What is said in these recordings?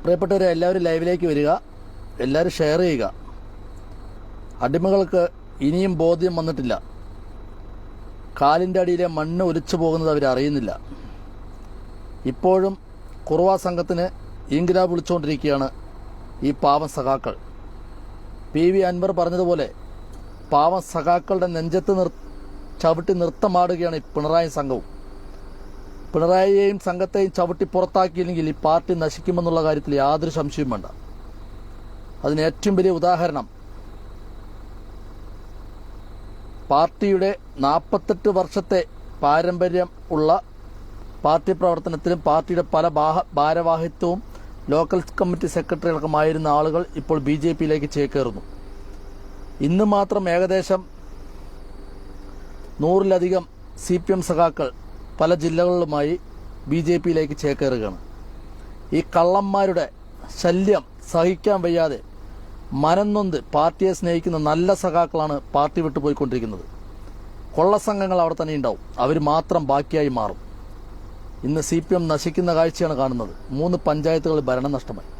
പ്രിയപ്പെട്ടവരെ, എല്ലാവരും ലൈവിലേക്ക് വരിക, എല്ലാവരും ഷെയർ ചെയ്യുക. അടിമകൾക്ക് ഇനിയും ബോധ്യം വന്നിട്ടില്ല. കാലിൻ്റെ അടിയിലെ മണ്ണ് ഒലിച്ചു പോകുന്നത് അവരറിയുന്നില്ല. ഇപ്പോഴും കുറുവാ സംഘത്തിന് ഇൻകിലാബ് വിളിച്ചുകൊണ്ടിരിക്കുകയാണ് ഈ പാവം സഖാക്കൾ. PV അൻവർ പറഞ്ഞതുപോലെ പാവം സഖാക്കളുടെ നെഞ്ചത്ത് ചവിട്ടി നൃത്തമാടുകയാണ് ഈ പിണറായി സംഘവും. പിണറായിയെയും സംഘത്തെയും ചവിട്ടി പുറത്താക്കിയില്ലെങ്കിൽ ഈ പാർട്ടി നശിക്കുമെന്നുള്ള കാര്യത്തിൽ യാതൊരു സംശയവും വേണ്ട. അതിന് ഏറ്റവും വലിയ ഉദാഹരണം പാർട്ടിയുടെ 48 വർഷത്തെ പാരമ്പര്യം ഉള്ള പാർട്ടി പ്രവർത്തനത്തിലും പാർട്ടിയുടെ പല ഭാരവാഹിത്വവും ലോക്കൽ കമ്മിറ്റി സെക്രട്ടറികൾക്കുമായിരുന്ന ആളുകൾ ഇപ്പോൾ BJPയിലേക്ക് ചേക്കേറുന്നു. ഇന്ന് മാത്രം ഏകദേശം 100-ലധികം CPM സഖാക്കൾ പല ജില്ലകളിലുമായി BJPയിലേക്ക് ചേക്കേറുകയാണ്. ഈ കള്ളന്മാരുടെ ശല്യം സഹിക്കാൻ വയ്യാതെ മനംനൊന്ത് പാർട്ടിയെ സ്നേഹിക്കുന്ന നല്ല സഖാക്കളാണ് പാർട്ടി വിട്ടുപോയിക്കൊണ്ടിരിക്കുന്നത്. കൊള്ളസംഘങ്ങൾ അവിടെ തന്നെ ഉണ്ടാവും, അവർ മാത്രം ബാക്കിയായി മാറും. ഇന്ന് CPM നശിക്കുന്ന കാഴ്ചയാണ് കാണുന്നത്. 3 പഞ്ചായത്തുകളിൽ ഭരണം നഷ്ടമായി.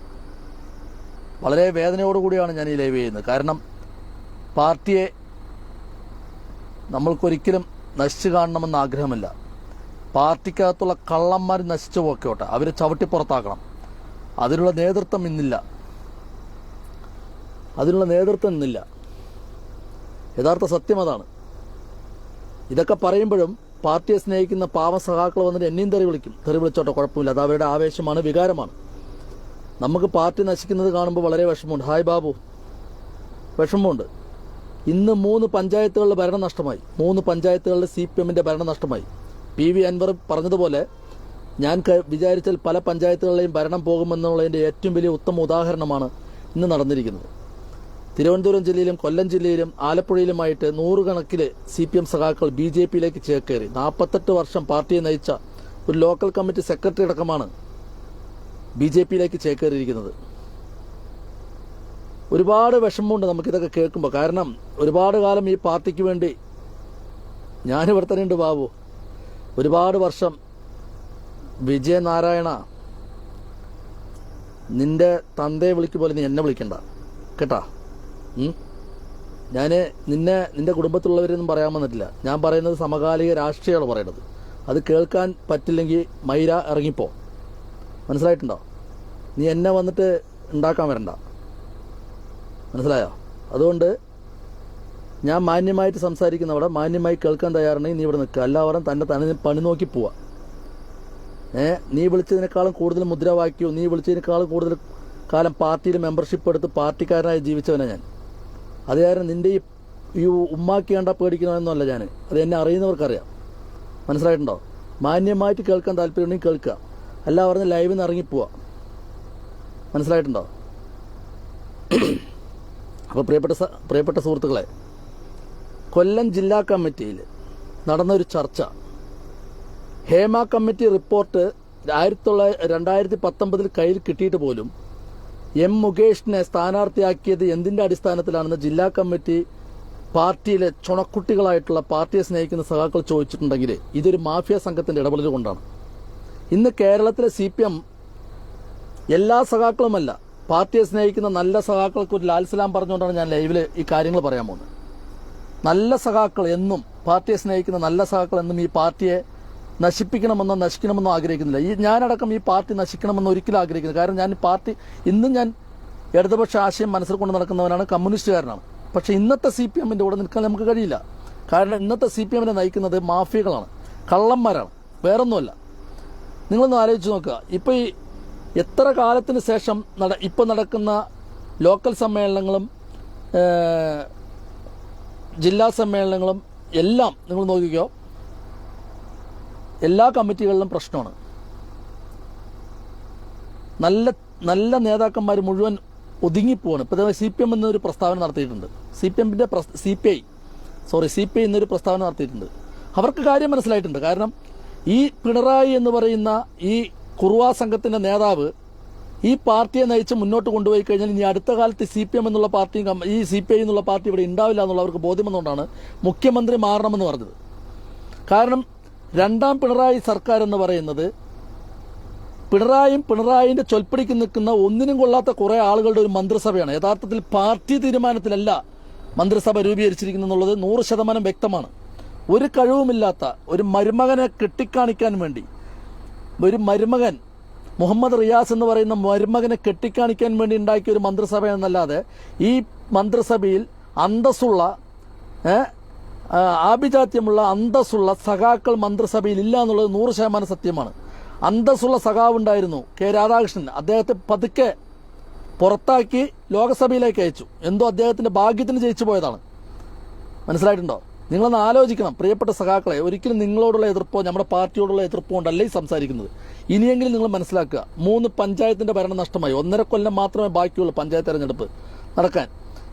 വളരെ വേദനയോടുകൂടിയാണ് ഞാൻ ഈ ലൈവ് ചെയ്യുന്നത്. കാരണം പാർട്ടിയെ നമ്മൾക്കൊരിക്കലും നശിച്ചു കാണണമെന്ന് ആഗ്രഹമില്ല. പാർട്ടിക്കകത്തുള്ള കള്ളന്മാർ നശിച്ചു പോക്കോട്ടെ, അവരെ ചവിട്ടി പുറത്താക്കണം. അതിനുള്ള നേതൃത്വം ഇന്നില്ല. യഥാർത്ഥ സത്യം അതാണ്. ഇതൊക്കെ പറയുമ്പോഴും പാർട്ടിയെ സ്നേഹിക്കുന്ന പാവ സഖാക്കൾ വന്നിട്ട് എന്നെയും തെറി വിളിച്ചോട്ടെ, കുഴപ്പമില്ല. അത് അവരുടെ ആവേശമാണ്, വികാരമാണ്. നമുക്ക് പാർട്ടി നശിക്കുന്നത് കാണുമ്പോൾ വളരെ വിഷമമുണ്ട്. ഹായ് ബാബു, വിഷമമുണ്ട്. ഇന്ന് 3 പഞ്ചായത്തുകളിൽ ഭരണം നഷ്ടമായി. 3 പഞ്ചായത്തുകളിൽ CPMന്റെ ഭരണം നഷ്ടമായി. PV അൻവർ പറഞ്ഞതുപോലെ ഞാൻ വിചാരിച്ചാൽ പല പഞ്ചായത്തുകളിലെയും ഭരണം പോകുമെന്നുള്ളതിൻ്റെ ഏറ്റവും വലിയ ഉത്തമ ഉദാഹരണമാണ് ഇന്ന് നടന്നിരിക്കുന്നത്. തിരുവനന്തപുരം ജില്ലയിലും കൊല്ലം ജില്ലയിലും ആലപ്പുഴയിലുമായിട്ട് 100 കണക്കിന് CPM സഖാക്കൾ BJPയിലേക്ക് ചേക്കേറി. 48 വർഷം പാർട്ടിയെ നയിച്ച ഒരു ലോക്കൽ കമ്മിറ്റി സെക്രട്ടറി അടക്കമാണ് BJPയിലേക്ക് ചേക്കേറിയിരിക്കുന്നത്. ഒരുപാട് വിഷമമുണ്ട് നമുക്കിതൊക്കെ കേൾക്കുമ്പോൾ. കാരണം ഒരുപാട് കാലം ഈ പാർട്ടിക്ക് വേണ്ടി ഞാനിവിടെ തന്നെ ഉണ്ട് ബാബു. ഒരുപാട് വർഷം വിജയനാരായണ, നിന്റെ തന്തയെ വിളിക്കും പോലെ നീ എന്നെ വിളിക്കണ്ട കേട്ടാ. ഞാൻ നിന്റെ കുടുംബത്തിലുള്ളവരൊന്നും പറയാൻ വന്നിട്ടില്ല. ഞാൻ പറയുന്നത് സമകാലിക രാഷ്ട്രീയമാണ് പറയുന്നത്. അത് കേൾക്കാൻ പറ്റില്ലെങ്കിൽ മൈര ഇറങ്ങിപ്പോ. മനസ്സിലായിട്ടുണ്ടോ? നീ എന്നെ വന്നിട്ട് ഉണ്ടാക്കാൻ വരണ്ട, മനസ്സിലായോ? അതുകൊണ്ട് ഞാൻ മാന്യമായിട്ട് സംസാരിക്കുന്നവിടെ മാന്യമായി കേൾക്കാൻ തയ്യാറുണ്ടെങ്കിൽ നീ ഇവിടെ നിൽക്കുക. എല്ലാവരും തന്നെ പണി നോക്കി പോവാ. നീ വിളിച്ചതിനേക്കാളും കൂടുതൽ മുദ്രാവാക്യവും നീ വിളിച്ചതിനേക്കാളും കൂടുതൽ കാലം പാർട്ടിയിൽ മെമ്പർഷിപ്പ് എടുത്ത് പാർട്ടിക്കാരനായി ജീവിച്ചവനാ ഞാൻ. അത് കാരണം നിന്റെ ഈ ഉമ്മാക്കി കണ്ടാൽ പേടിക്കണമെന്നല്ല ഞാൻ. അത് എന്നെ അറിയുന്നവർക്കറിയാം. മനസ്സിലായിട്ടുണ്ടോ? മാന്യമായിട്ട് കേൾക്കാൻ താല്പര്യമുണ്ടെങ്കിൽ കേൾക്കുക, അല്ല പറഞ്ഞ് ലൈവിൽ നിന്ന് ഇറങ്ങിപ്പോവാ. മനസ്സിലായിട്ടുണ്ടോ? അപ്പോൾ പ്രിയപ്പെട്ട സുഹൃത്തുക്കളെ, കൊല്ലം ജില്ലാ കമ്മിറ്റിയിൽ നടന്നൊരു ചർച്ച, ഹേമ കമ്മിറ്റി റിപ്പോർട്ട് 2019 കയ്യിൽ കിട്ടിയിട്ട് പോലും M മുകേഷിനെ സ്ഥാനാർത്ഥിയാക്കിയത് എന്തിന്റെ അടിസ്ഥാനത്തിലാണെന്ന് ജില്ലാ കമ്മിറ്റി പാർട്ടിയിലെ ചുണക്കുട്ടികളായിട്ടുള്ള പാർട്ടിയെ സ്നേഹിക്കുന്ന സഖാക്കൾ ചോദിച്ചിട്ടുണ്ടെങ്കിൽ ഇതൊരു മാഫിയ സംഘത്തിന്റെ ഇടപെടൽ കൊണ്ടാണ്. ഇന്ന് കേരളത്തിലെ CPM എല്ലാ സഖാക്കളുമല്ല, പാർട്ടിയെ സ്നേഹിക്കുന്ന നല്ല സഖാക്കൾക്ക് ഒരു ലാൽസലാം പറഞ്ഞുകൊണ്ടാണ് ഞാൻ ലൈവിൽ ഈ കാര്യങ്ങൾ പറയാൻ പോകുന്നത്. നല്ല സഖാക്കൾ എന്നും, പാർട്ടിയെ സ്നേഹിക്കുന്ന നല്ല സഖാക്കൾ എന്നും ഈ പാർട്ടിയെ നശിപ്പിക്കണമെന്നോ നശിക്കണമെന്നോ ആഗ്രഹിക്കുന്നില്ല. ഞാനടക്കം ഈ പാർട്ടി നശിക്കണമെന്ന് ഒരിക്കലും ആഗ്രഹിക്കുന്നില്ല. കാരണം ഞാൻ പാർട്ടി ഇന്നും ഞാൻ ഇടതുപക്ഷ ആശയം മനസ്സിൽ കൊണ്ട് നടക്കുന്നവനാണ്, കമ്മ്യൂണിസ്റ്റുകാരനാണ്. പക്ഷെ ഇന്നത്തെ CPMന്റെ കൂടെ നിൽക്കാൻ നമുക്ക് കഴിയില്ല. കാരണം ഇന്നത്തെ CPMനെ നയിക്കുന്നത് മാഫിയകളാണ്, കള്ളന്മാരാണ്, വേറൊന്നുമല്ല. നിങ്ങളൊന്ന് ആലോചിച്ച് നോക്കുക. ഇപ്പോൾ ഈ എത്ര കാലത്തിന് ശേഷം ഇപ്പോൾ നടക്കുന്ന ലോക്കൽ സമ്മേളനങ്ങളും ജില്ലാ സമ്മേളനങ്ങളും എല്ലാം നിങ്ങൾ നോക്കിക്കോ, എല്ലാ കമ്മിറ്റികളിലും പ്രശ്നമാണ്. നല്ല നേതാക്കന്മാർ മുഴുവൻ ഒതുങ്ങിപ്പോവാണ്. ഇപ്പോൾ CPM എന്നൊരു പ്രസ്താവന നടത്തിയിട്ടുണ്ട്. CPI എന്നൊരു പ്രസ്താവന നടത്തിയിട്ടുണ്ട്. അവർക്ക് കാര്യം മനസ്സിലായിട്ടുണ്ട്. കാരണം ഈ പിണറായി എന്ന് പറയുന്ന ഈ കുറുവാ സംഘത്തിന്റെ നേതാവ് ഈ പാർട്ടിയെ നയിച്ച് മുന്നോട്ട് കൊണ്ടുപോയി കഴിഞ്ഞാൽ ഇനി അടുത്ത കാലത്ത് CPM എന്നുള്ള പാർട്ടിയും ഈ CPI എന്നുള്ള പാർട്ടി ഇവിടെ ഉണ്ടാവില്ല എന്നുള്ളവർക്ക് ബോധ്യമെന്നുകൊണ്ടാണ് മുഖ്യമന്ത്രി മാറണമെന്ന് പറഞ്ഞത്. കാരണം 2ാം പിണറായി സർക്കാർ എന്ന് പറയുന്നത് പിണറായിന്റെ ചൊൽപ്പടിക്ക് നിൽക്കുന്ന ഒന്നിനും കൊള്ളാത്ത കുറെ ആളുകളുടെ ഒരു മന്ത്രിസഭയാണ്. യഥാർത്ഥത്തിൽ പാർട്ടി തീരുമാനത്തിലല്ല മന്ത്രിസഭ രൂപീകരിച്ചിരിക്കുന്നുള്ളത് 100% വ്യക്തമാണ്. ഒരു കഴിവുമില്ലാത്ത ഒരു മരുമകനെ കെട്ടിക്കാണിക്കാൻ വേണ്ടി, ഒരു മരുമകൻ മുഹമ്മദ് റിയാസ് എന്ന് പറയുന്ന മരുമകനെ കെട്ടിക്കാണിക്കാൻ വേണ്ടി ഉണ്ടാക്കിയ ഒരു മന്ത്രിസഭ എന്നല്ലാതെ ഈ മന്ത്രിസഭയിൽ അന്തസ്സുള്ള ആഭിജാത്യമുള്ള അന്തസ്സുള്ള സഖാക്കൾ മന്ത്രിസഭയിൽ ഇല്ല എന്നുള്ളത് 100% സത്യമാണ്. അന്തസ്സുള്ള സഖാവ് ഉണ്ടായിരുന്നു കെ രാധാകൃഷ്ണൻ. അദ്ദേഹത്തെ പതുക്കെ പുറത്താക്കി ലോകസഭയിലേക്ക് അയച്ചു. എന്തോ അദ്ദേഹത്തിന്റെ ഭാഗ്യത്തിന് ജയിച്ചു പോയതാണ്. മനസ്സിലായിട്ടുണ്ടോ? നിങ്ങളൊന്ന് ആലോചിക്കണം പ്രിയപ്പെട്ട സഖാക്കളെ. ഒരിക്കലും നിങ്ങളോടുള്ള എതിർപ്പോ നമ്മുടെ പാർട്ടിയോടുള്ള എതിർപ്പോ കൊണ്ടല്ല ഈ സംസാരിക്കുന്നത്. ഇനിയെങ്കിലും നിങ്ങൾ മനസ്സിലാക്കുക, 3 പഞ്ചായത്തിന്റെ ഭരണം നഷ്ടമായി. 1.5 കൊല്ലം മാത്രമേ ബാക്കിയുള്ളൂ പഞ്ചായത്ത് തെരഞ്ഞെടുപ്പ് നടക്കാൻ.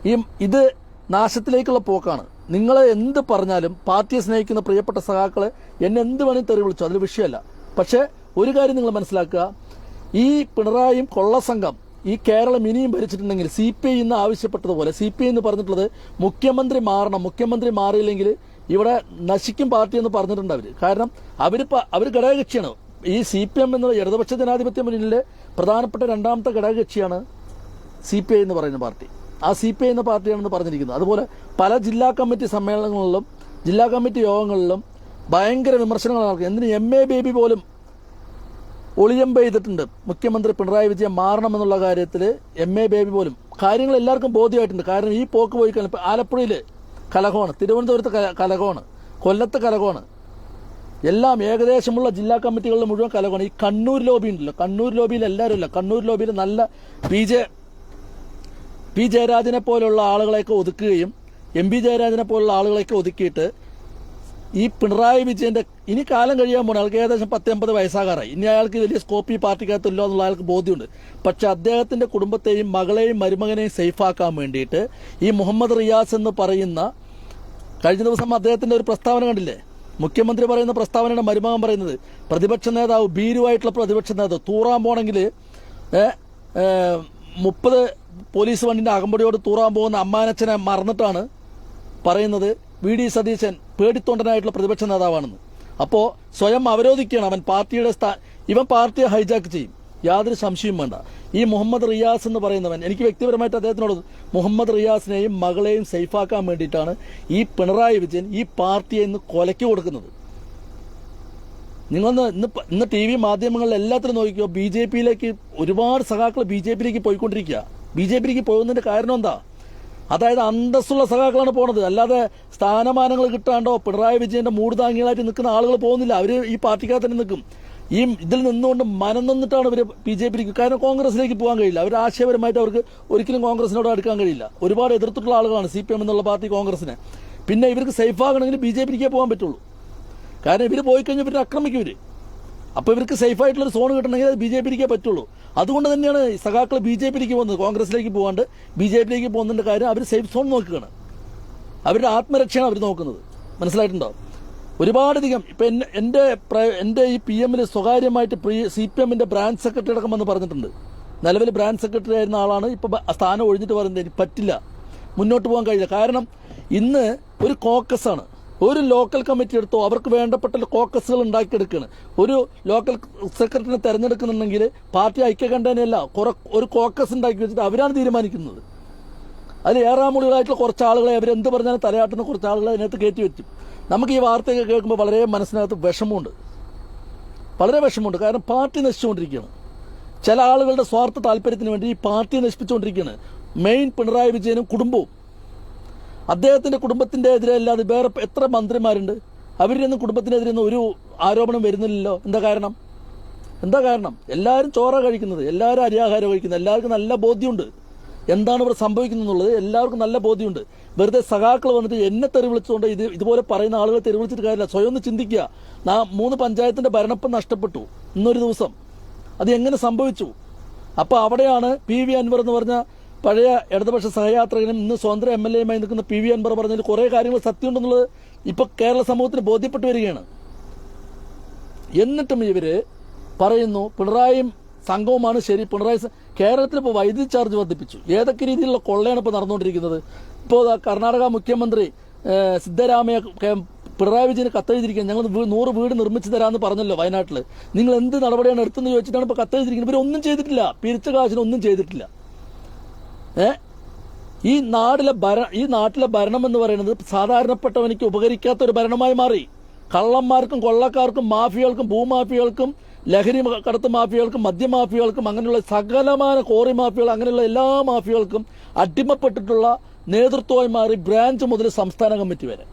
ഇത് നാശത്തിലേക്കുള്ള പോക്കാണ്. നിങ്ങൾ എന്ത് പറഞ്ഞാലും പാർട്ടിയെ സ്നേഹിക്കുന്ന പ്രിയപ്പെട്ട സഖാക്കളെ എന്നെ എന്ത് വേണമെങ്കിൽ തെറി വിളിച്ചു, അതിൽ വിഷയമല്ല. പക്ഷേ ഒരു കാര്യം നിങ്ങൾ മനസ്സിലാക്കുക, ഈ പിണറായിയും കൊള്ളസംഘം ഈ കേരളം ഇനിയും ഭരിച്ചിട്ടുണ്ടെങ്കിൽ CPI ഇന്ന് ആവശ്യപ്പെട്ടതുപോലെ, CPI എന്ന് പറഞ്ഞിട്ടുള്ളത് മുഖ്യമന്ത്രി മാറണം, മുഖ്യമന്ത്രി മാറിയില്ലെങ്കിൽ ഇവിടെ നശിക്കും പാർട്ടി എന്ന് പറഞ്ഞിട്ടുണ്ട് അവർ. കാരണം അവർ ഘടകകക്ഷിയാണ്. ഈ CPM എന്ന ഇടതുപക്ഷ ജനാധിപത്യ മുന്നണിയിലെ പ്രധാനപ്പെട്ട 2ാമത്തെ ഘടകകക്ഷിയാണ് CPI എന്ന് പറയുന്ന പാർട്ടി. ആ CPI എന്ന പാർട്ടിയാണെന്ന് പറഞ്ഞിരിക്കുന്നത്. അതുപോലെ പല ജില്ലാ കമ്മിറ്റി സമ്മേളനങ്ങളിലും ജില്ലാ കമ്മിറ്റി യോഗങ്ങളിലും ഭയങ്കര വിമർശനങ്ങൾ നടക്കും. എന്തിന് MA ബേബി പോലും ഒളിയമ്പ ചെയ്തിട്ടുണ്ട് മുഖ്യമന്ത്രി പിണറായി വിജയൻ മാറണമെന്നുള്ള കാര്യത്തിൽ. MA ബേബി പോലും കാര്യങ്ങൾ എല്ലാവർക്കും ബോധ്യമായിട്ടുണ്ട്. കാരണം ഈ പോക്ക് പോയി കഴിഞ്ഞാൽ ആലപ്പുഴയിൽ കലഹമാണ്, തിരുവനന്തപുരത്ത് കലഹമാണ്, കൊല്ലത്ത് കലഹമാണ്, എല്ലാം ഏകദേശമുള്ള ജില്ലാ കമ്മിറ്റികളിൽ മുഴുവൻ കലഹമാണ്. ഈ കണ്ണൂർ ലോബി ഉണ്ടല്ലോ, കണ്ണൂർ ലോബിയിൽ എല്ലാവരും ഇല്ല. കണ്ണൂർ ലോബിയിൽ നല്ല പി ജയരാജനെ പോലുള്ള ആളുകളെയൊക്കെ ഒതുക്കുകയും MP ജയരാജനെ പോലുള്ള ആളുകളെയൊക്കെ ഒതുക്കിയിട്ട് ഈ പിണറായി വിജയന്റെ ഇനി കാലം കഴിയാൻ പോണ ആൾക്ക് ഏകദേശം 10-50 വയസ്സാകാറായി. ഇനി അയാൾക്ക് വലിയ സ്കോപ്പ് ഈ പാർട്ടിക്കകത്തില്ലോ എന്നുള്ള അയാൾക്ക് ബോധ്യമുണ്ട്. പക്ഷെ അദ്ദേഹത്തിന്റെ കുടുംബത്തെയും മകളെയും മരുമകനെയും സേഫാക്കാൻ വേണ്ടിയിട്ട് ഈ മുഹമ്മദ് റിയാസ് എന്ന് പറയുന്ന, കഴിഞ്ഞ ദിവസം അദ്ദേഹത്തിന്റെ ഒരു പ്രസ്താവന കണ്ടില്ലേ? മുഖ്യമന്ത്രി പറയുന്ന പ്രസ്താവനയാണ് മരുമകൻ പറയുന്നത്. പ്രതിപക്ഷ നേതാവ്, ഭീരുവായിട്ടുള്ള പ്രതിപക്ഷ നേതാവ് തൂറാൻ പോണെങ്കിൽ 30 പോലീസ് വണ്ടിന്റെ അകമ്പടിയോട് തൂറാൻ പോകുന്ന അമ്മാനച്ചനെ മറന്നിട്ടാണ് പറയുന്നത് VD സതീശൻ പേടിത്തൊണ്ടനായിട്ടുള്ള പ്രതിപക്ഷ നേതാവാണെന്ന്. അപ്പോൾ സ്വയം അവരോധിക്കുകയാണ് അവൻ. ഇവൻ പാർട്ടിയെ ഹൈജാക്ക് ചെയ്യും, യാതൊരു സംശയവും വേണ്ട. ഈ മുഹമ്മദ് റിയാസ് എന്ന് പറയുന്നവൻ, എനിക്ക് വ്യക്തിപരമായിട്ട് അദ്ദേഹത്തിനോട്, മുഹമ്മദ് റിയാസിനെയും മകളെയും സേഫാക്കാൻ വേണ്ടിയിട്ടാണ് ഈ പിണറായി വിജയൻ ഈ പാർട്ടിയെ ഇന്ന് കൊലയ്ക്ക് കൊടുക്കുന്നത്. നിങ്ങളൊന്ന് ഇന്ന് TV മാധ്യമങ്ങളിൽ എല്ലാത്തിലും നോക്കിയോ, BJPയിലേക്ക് ഒരുപാട് സഖാക്കൾ BJPയിലേക്ക് പോയിക്കൊണ്ടിരിക്കുക. BJPയിലേക്ക് പോകുന്നതിന്റെ കാരണം എന്താ? അതായത് അന്തസ്സുള്ള സഖാക്കളാണ് പോണത്. അല്ലാതെ സ്ഥാനമാനങ്ങൾ കിട്ടാണ്ടോ പിണറായി വിജയന്റെ മൂട് താങ്ങികളായിട്ട് നിൽക്കുന്ന ആളുകൾ പോകുന്നില്ല. അവർ ഈ പാർട്ടിക്കകത്ത് തന്നെ നിൽക്കും. ഇതിൽ നിന്നുകൊണ്ട് മനം നന്നിട്ടാണ് ഇവർ BJPയിലേക്ക്. കാരണം കോൺഗ്രസിലേക്ക് പോകാൻ കഴിയില്ല. അവർ ആശയപരമായിട്ട് അവർക്ക് ഒരിക്കലും കോൺഗ്രസിനോട് അടുക്കാൻ കഴിയില്ല. ഒരുപാട് എതിർത്തിട്ടുള്ള ആളുകളാണ് CPM എന്നുള്ള പാർട്ടി കോൺഗ്രസിനെ. പിന്നെ ഇവർക്ക് സേഫ് ആകണമെങ്കിൽ BJPയിലേക്ക് പോകാൻ പറ്റുള്ളൂ. കാരണം ഇവർ പോയി കഴിഞ്ഞാൽ ഇവർ ആക്രമിക്കും ഇവർ. അപ്പോൾ ഇവർക്ക് സേഫ് ആയിട്ടുള്ള സോൺ കിട്ടണമെങ്കിൽ അത് BJPയിലേക്കേ പറ്റുള്ളൂ. അതുകൊണ്ട് തന്നെയാണ് സഖാക്കൾ BJPയിലേക്ക് പോകുന്നത്. കോൺഗ്രസിലേക്ക് പോകാണ്ട് BJPയിലേക്ക് പോകുന്നതിന്റെ കാര്യം അവർ സേഫ് സോൺ നോക്കുകയാണ്. അവരുടെ ആത്മരക്ഷയാണ് അവർ നോക്കുന്നത്. മനസ്സിലായിട്ടുണ്ടോ? ഒരുപാടധികം ഇപ്പം എൻ്റെ ഈ PM സ്വകാര്യമായിട്ട് CPMന്റെ ബ്രാഞ്ച് സെക്രട്ടറി അടക്കം വന്ന് പറഞ്ഞിട്ടുണ്ട്. നിലവിൽ ബ്രാഞ്ച് സെക്രട്ടറി ആയിരുന്ന ആളാണ് ഇപ്പോൾ സ്ഥാനം ഒഴിഞ്ഞിട്ട് പറയുന്നത് എനിക്ക് പറ്റില്ല, മുന്നോട്ട് പോകാൻ കഴിയില്ല. കാരണം ഇന്ന് ഒരു കോക്കസാണ്, ഒരു ലോക്കൽ കമ്മിറ്റി എടുത്തോ, അവർക്ക് വേണ്ടപ്പെട്ട കോക്കസുകൾ ഉണ്ടാക്കിയെടുക്കുകയാണ്. ഒരു ലോക്കൽ സെക്രട്ടറിനെ തെരഞ്ഞെടുക്കുന്നുണ്ടെങ്കിൽ പാർട്ടി ഐക്യകണ്ഠേനയല്ല, ഒരു കോക്കസ് ഉണ്ടാക്കി വെച്ചിട്ട് അവരാണ് തീരുമാനിക്കുന്നത്. അതിൽ ഏറാമൂളികളായിട്ടുള്ള കുറച്ച് ആളുകളെ അവരെന്ത് പറഞ്ഞാലും തലയാട്ടുന്ന കുറച്ച് ആളുകളെ അതിനകത്ത് കയറ്റി വെക്കും. നമുക്ക് ഈ വാർത്തയൊക്കെ കേൾക്കുമ്പോൾ വളരെ മനസ്സിനകത്ത് വിഷമമുണ്ട്, വളരെ വിഷമമുണ്ട്. കാരണം പാർട്ടി നശിച്ചുകൊണ്ടിരിക്കുകയാണ്. ചില ആളുകളുടെ സ്വാർത്ഥ താല്പര്യത്തിന് വേണ്ടി ഈ പാർട്ടി നശിപ്പിച്ചുകൊണ്ടിരിക്കുകയാണ്. മെയിൻ പിണറായി വിജയനും കുടുംബവും. അദ്ദേഹത്തിന്റെ കുടുംബത്തിന്റെ എതിരെ അല്ലാതെ വേറെ എത്ര മന്ത്രിമാരുണ്ട്? അവരിലൊന്നും കുടുംബത്തിനെതിരെ ഒരു ആരോപണം വരുന്നില്ലല്ലോ. എന്താ കാരണം? എല്ലാവരും ചോറ കഴിക്കുന്നത്, എല്ലാവരും അരിയാഹാരം കഴിക്കുന്നത്, എല്ലാവർക്കും നല്ല ബോധ്യമുണ്ട് എന്താണ് ഇവിടെ സംഭവിക്കുന്നത് എന്നുള്ളത്. എല്ലാവർക്കും നല്ല ബോധ്യമുണ്ട്. വെറുതെ സഖാക്കൾ വന്നിട്ട് എന്നെ തെറി വിളിച്ചുകൊണ്ട് ഇതുപോലെ പറയുന്ന ആളുകളെ തെറി വിളിച്ചിട്ട് കാര്യമില്ല. സ്വയം ഒന്ന് ചിന്തിക്കുക. 3 പഞ്ചായത്തിന്റെ ഭരണപ്പം നഷ്ടപ്പെട്ടു ഇന്നൊരു ദിവസം. അത് എങ്ങനെ സംഭവിച്ചു? അപ്പോൾ അവിടെയാണ് PV അൻവർ എന്ന് പറഞ്ഞ പഴയ ഇടതുപക്ഷ സഹയാത്രികനും ഇന്ന് സ്വതന്ത്ര MLAയുമായി നിൽക്കുന്ന PV അൻവർ പറഞ്ഞതിൽ കുറേ കാര്യങ്ങൾ സത്യമുണ്ടെന്നുള്ളത് ഇപ്പോൾ കേരള സമൂഹത്തിന് ബോധ്യപ്പെട്ടു വരികയാണ്. എന്നിട്ടും ഇവര് പറയുന്നു പിണറായിയും സംഘവുമാണ് ശരി. കേരളത്തിൽ ഇപ്പോൾ വൈദ്യുതി ചാർജ് വർദ്ധിപ്പിച്ചു. ഏതൊക്കെ രീതിയിലുള്ള കൊള്ളയാണ് ഇപ്പോൾ നടന്നുകൊണ്ടിരിക്കുന്നത്? ഇപ്പോൾ കർണാടക മുഖ്യമന്ത്രി സിദ്ധരാമയ്യ പിണറായി വിജയന് കത്തെഴുതിയിരിക്കുക. ഞങ്ങൾ 100 വീട് നിർമ്മിച്ചു തരാമെന്ന് പറഞ്ഞല്ലോ വയനാട്ടിൽ. നിങ്ങൾ എന്ത് നടപടിയാണ് എടുത്തെന്ന് ചോദിച്ചിട്ടാണ് ഇപ്പോൾ കത്തെഴുതിയിരിക്കുന്നത്. ഇവരൊന്നും ചെയ്തിട്ടില്ല, പിരിച്ച കാശിനൊന്നും ചെയ്തിട്ടില്ല. ഈ നാട്ടിലെ ഭരണം എന്ന് പറയുന്നത് സാധാരണപ്പെട്ടവനിക്ക് ഉപകരിക്കാത്ത ഒരു ഭരണമായി മാറി. കള്ളന്മാർക്കും കൊള്ളക്കാർക്കും മാഫിയകൾക്കും ഭൂമാഫിയകൾക്കും ലഹരി കടത്ത് മാഫിയകൾക്കും മദ്യമാഫിയകൾക്കും അങ്ങനെയുള്ള സകലമായ കോറി മാഫിയകൾ അങ്ങനെയുള്ള എല്ലാ മാഫിയകൾക്കും അടിമപ്പെട്ടിട്ടുള്ള നേതൃത്വമായി മാറി. ബ്രാഞ്ച് മുതൽ സംസ്ഥാന കമ്മിറ്റി വരെ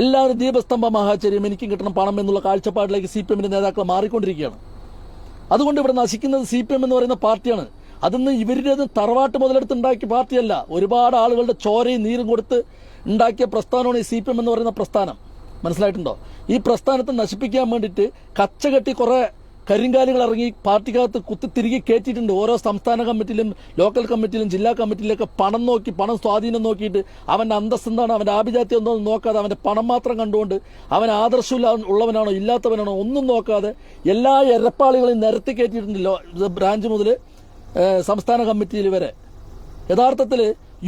എല്ലാവരും ദീപസ്തംഭ മഹാചര്യം എനിക്കും കിട്ടണം പണം എന്നുള്ള കാഴ്ചപ്പാടിലേക്ക് CPM നേതാക്കൾ മാറിക്കൊണ്ടിരിക്കുകയാണ്. അതുകൊണ്ട് ഇവിടെ നശിക്കുന്നത് CPM എന്ന് പറയുന്ന പാർട്ടിയാണ്. അതൊന്നും ഇവരുടേതും തറവാട്ട് മുതലെടുത്ത് ഉണ്ടാക്കിയ പാർട്ടിയല്ല. ഒരുപാട് ആളുകളുടെ ചോരയും നീരും കൊടുത്ത് ഉണ്ടാക്കിയ പ്രസ്ഥാനമാണ് ഈ CPM എന്ന് പറയുന്ന പ്രസ്ഥാനം. മനസ്സിലായിട്ടുണ്ടോ? ഈ പ്രസ്ഥാനത്തെ നശിപ്പിക്കാൻ വേണ്ടിയിട്ട് കച്ചകെട്ടി കുറെ കരിങ്കാലികൾ ഇറങ്ങി പാർട്ടിക്കകത്ത് കുത്തി തിരികെ കയറ്റിയിട്ടുണ്ട്. ഓരോ സംസ്ഥാന കമ്മിറ്റിയിലും ലോക്കൽ കമ്മിറ്റിയിലും ജില്ലാ കമ്മിറ്റിയിലൊക്കെ പണം നോക്കി, പണം സ്വാധീനം നോക്കിയിട്ട് അവന്റെ അന്തസ് എന്താണ്, അവന്റെ ആഭിജാത്യം എന്തോ നോക്കാതെ, അവന്റെ പണം മാത്രം കണ്ടുകൊണ്ട് അവൻ ആദർശം ഉള്ളവനാണോ ഇല്ലാത്തവനാണോ ഒന്നും നോക്കാതെ എല്ലാ എരപ്പാളികളെയും നിരത്തി കയറ്റിയിട്ടുണ്ടല്ലോ ബ്രാഞ്ച് മുതൽ സംസ്ഥാന കമ്മിറ്റിയിൽ വരെ. യഥാർത്ഥത്തിൽ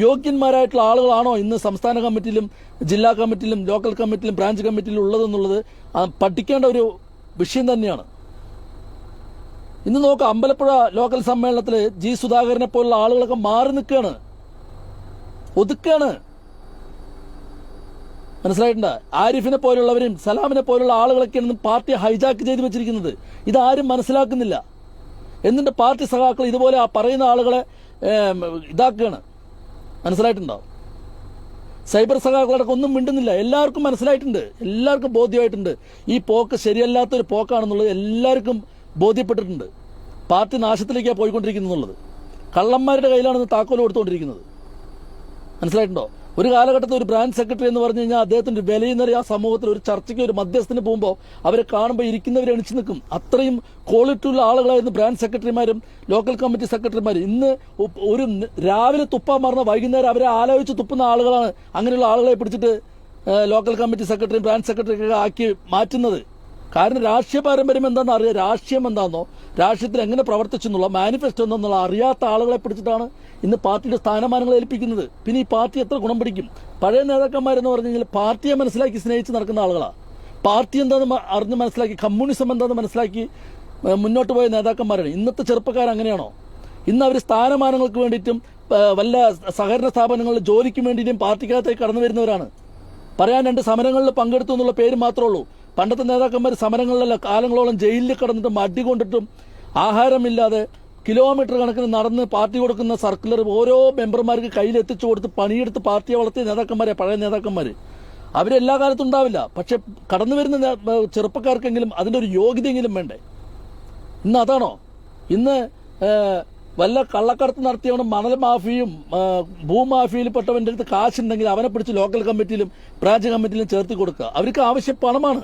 യോഗ്യന്മാരായിട്ടുള്ള ആളുകളാണോ ഇന്ന് സംസ്ഥാന കമ്മിറ്റിയിലും ജില്ലാ കമ്മിറ്റിയിലും ലോക്കൽ കമ്മിറ്റിയിലും ബ്രാഞ്ച് കമ്മിറ്റിയിലും ഉള്ളതെന്നുള്ളത് പഠിക്കേണ്ട ഒരു വിഷയം തന്നെയാണ്. ഇന്ന് നോക്കാം, അമ്പലപ്പുഴ ലോക്കൽ സമ്മേളനത്തിൽ G. സുധാകരനെ പോലുള്ള ആളുകളൊക്കെ മാറി നിൽക്കുകയാണ്, ഒതുക്കുകയാണ്. മനസ്സിലായിട്ടുണ്ട്? ആരിഫിനെ പോലുള്ളവരും സലാമിനെ പോലുള്ള ആളുകളൊക്കെയാണ് പാർട്ടി ഹൈജാക്ക് ചെയ്ത് വെച്ചിരിക്കുന്നത്. ഇതാരും മനസ്സിലാക്കുന്നില്ല. എന്നിട്ട് പാർട്ടി സഖാക്കൾ ഇതുപോലെ പറയുന്ന ആളുകളെ ഇതാക്കുകയാണ്. മനസ്സിലായിട്ടുണ്ടോ? സൈബർ സഖാക്കളടക്കം ഒന്നും മിണ്ടുന്നില്ല. എല്ലാവർക്കും മനസ്സിലായിട്ടുണ്ട്, എല്ലാവർക്കും ബോധ്യമായിട്ടുണ്ട്. ഈ പോക്ക് ശരിയല്ലാത്തൊരു പോക്കാണെന്നുള്ളത് എല്ലാവർക്കും ബോധ്യപ്പെട്ടിട്ടുണ്ട്. പാർട്ടി നാശത്തിലേക്കാണ് പോയിക്കൊണ്ടിരിക്കുന്നത് എന്നുള്ളത്. കള്ളന്മാരുടെ കയ്യിലാണ് താക്കോൽ കൊടുത്തുകൊണ്ടിരിക്കുന്നത്. മനസ്സിലായിട്ടുണ്ടോ? ഒരു കാലഘട്ടത്തിൽ ഒരു ബ്രാഞ്ച് സെക്രട്ടറി എന്ന് പറഞ്ഞു കഴിഞ്ഞാൽ അദ്ദേഹത്തിന്റെ വിലയുന്നറിയ ആ സമൂഹത്തിൽ ഒരു ചർച്ചയ്ക്ക് ഒരു മധ്യസ്ഥന് പോകുമ്പോൾ അവരെ കാണുമ്പോൾ ഇരിക്കുന്നവരെ എണിച്ചു നിൽക്കും. അത്രയും ക്വാളിറ്റി ഉള്ള ആളുകളായിരുന്നു ബ്രാഞ്ച് സെക്രട്ടറിമാരും ലോക്കൽ കമ്മിറ്റി സെക്രട്ടറിമാരും. ഇന്ന് ഒരു രാവിലെ തുപ്പാൻ മറന്ന വൈകുന്നേരം അവരെ ആലോചിച്ച് തുപ്പുന്ന ആളുകളാണ് അങ്ങനെയുള്ള ആളുകളെ പിടിച്ചിട്ട് ലോക്കൽ കമ്മിറ്റി സെക്രട്ടറിയും ബ്രാഞ്ച് സെക്രട്ടറിയൊക്കെ ആക്കി മാറ്റുന്നത്. കാരണം രാഷ്ട്രീയ പാരമ്പര്യം എന്താണെന്ന് അറിയാം, രാഷ്ട്രീയം എന്താണെന്നോ രാഷ്ട്രീയത്തിൽ എങ്ങനെ പ്രവർത്തിച്ചെന്നുള്ള മാനിഫെസ്റ്റോ എന്നുള്ള അറിയാത്ത ആളുകളെ പിടിച്ചിട്ടാണ് ഇന്ന് പാർട്ടിയുടെ സ്ഥാനമാനങ്ങൾ ഏൽപ്പിക്കുന്നത്. പിന്നെ ഈ പാർട്ടി എത്ര ഗുണം പിടിക്കും? പഴയ നേതാക്കന്മാരെന്ന് പറഞ്ഞു കഴിഞ്ഞാൽ പാർട്ടിയെ മനസ്സിലാക്കി സ്നേഹിച്ച് നടക്കുന്ന ആളുകളാണ്. പാർട്ടി എന്താണെന്ന് അറിഞ്ഞ് മനസ്സിലാക്കി, കമ്മ്യൂണിസം എന്താണെന്ന് മനസ്സിലാക്കി മുന്നോട്ട് പോയ നേതാക്കന്മാരാണ്. ഇന്നത്തെ ചെറുപ്പക്കാർ അങ്ങനെയാണോ? ഇന്ന് അവർ സ്ഥാനമാനങ്ങൾക്ക് വേണ്ടിയിട്ടും വല്ല സഹകരണ സ്ഥാപനങ്ങളിൽ ജോലിക്ക് വേണ്ടിയിട്ടും പാർട്ടിക്കകത്തേക്ക് കടന്നു വരുന്നവരാണ്. പറയാൻ 2 സമരങ്ങളിൽ പങ്കെടുത്തു എന്നുള്ള പേര് മാത്രമേ ഉള്ളൂ. പണ്ടത്തെ നേതാക്കന്മാർ സമരങ്ങളിലല്ല കാലങ്ങളോളം ജയിലിൽ കിടന്നിട്ടും അടി കൊണ്ടിട്ടും ആഹാരമില്ലാതെ കിലോമീറ്റർ കണക്കിന് നടന്ന് പാർട്ടി കൊടുക്കുന്ന സർക്കുലർ ഓരോ മെമ്പർമാർക്ക് കയ്യിൽ എത്തിച്ചു കൊടുത്ത് പണിയെടുത്ത് പാർട്ടിയെ വളർത്തിയ നേതാക്കന്മാരെ പഴയ നേതാക്കന്മാർ. അവരെല്ലാ കാലത്തും ഉണ്ടാവില്ല. പക്ഷെ കടന്നു വരുന്ന ചെറുപ്പക്കാർക്കെങ്കിലും അതിന്റെ ഒരു യോഗ്യതയെങ്കിലും വേണ്ടേ? ഇന്ന് അതാണോ? ഇന്ന് വല്ല കള്ളക്കടത്ത് നടത്തിയവനും മണൽ മാഫിയും ഭൂമാഫിയിൽ പെട്ടവന്റെ അടുത്ത് കാശുണ്ടെങ്കിൽ അവനെ പിടിച്ച് ലോക്കൽ കമ്മിറ്റിയിലും ബ്രാഞ്ച് കമ്മിറ്റിയിലും ചേർത്തി കൊടുക്കുക. അവർക്ക് ആവശ്യം പണമാണ്.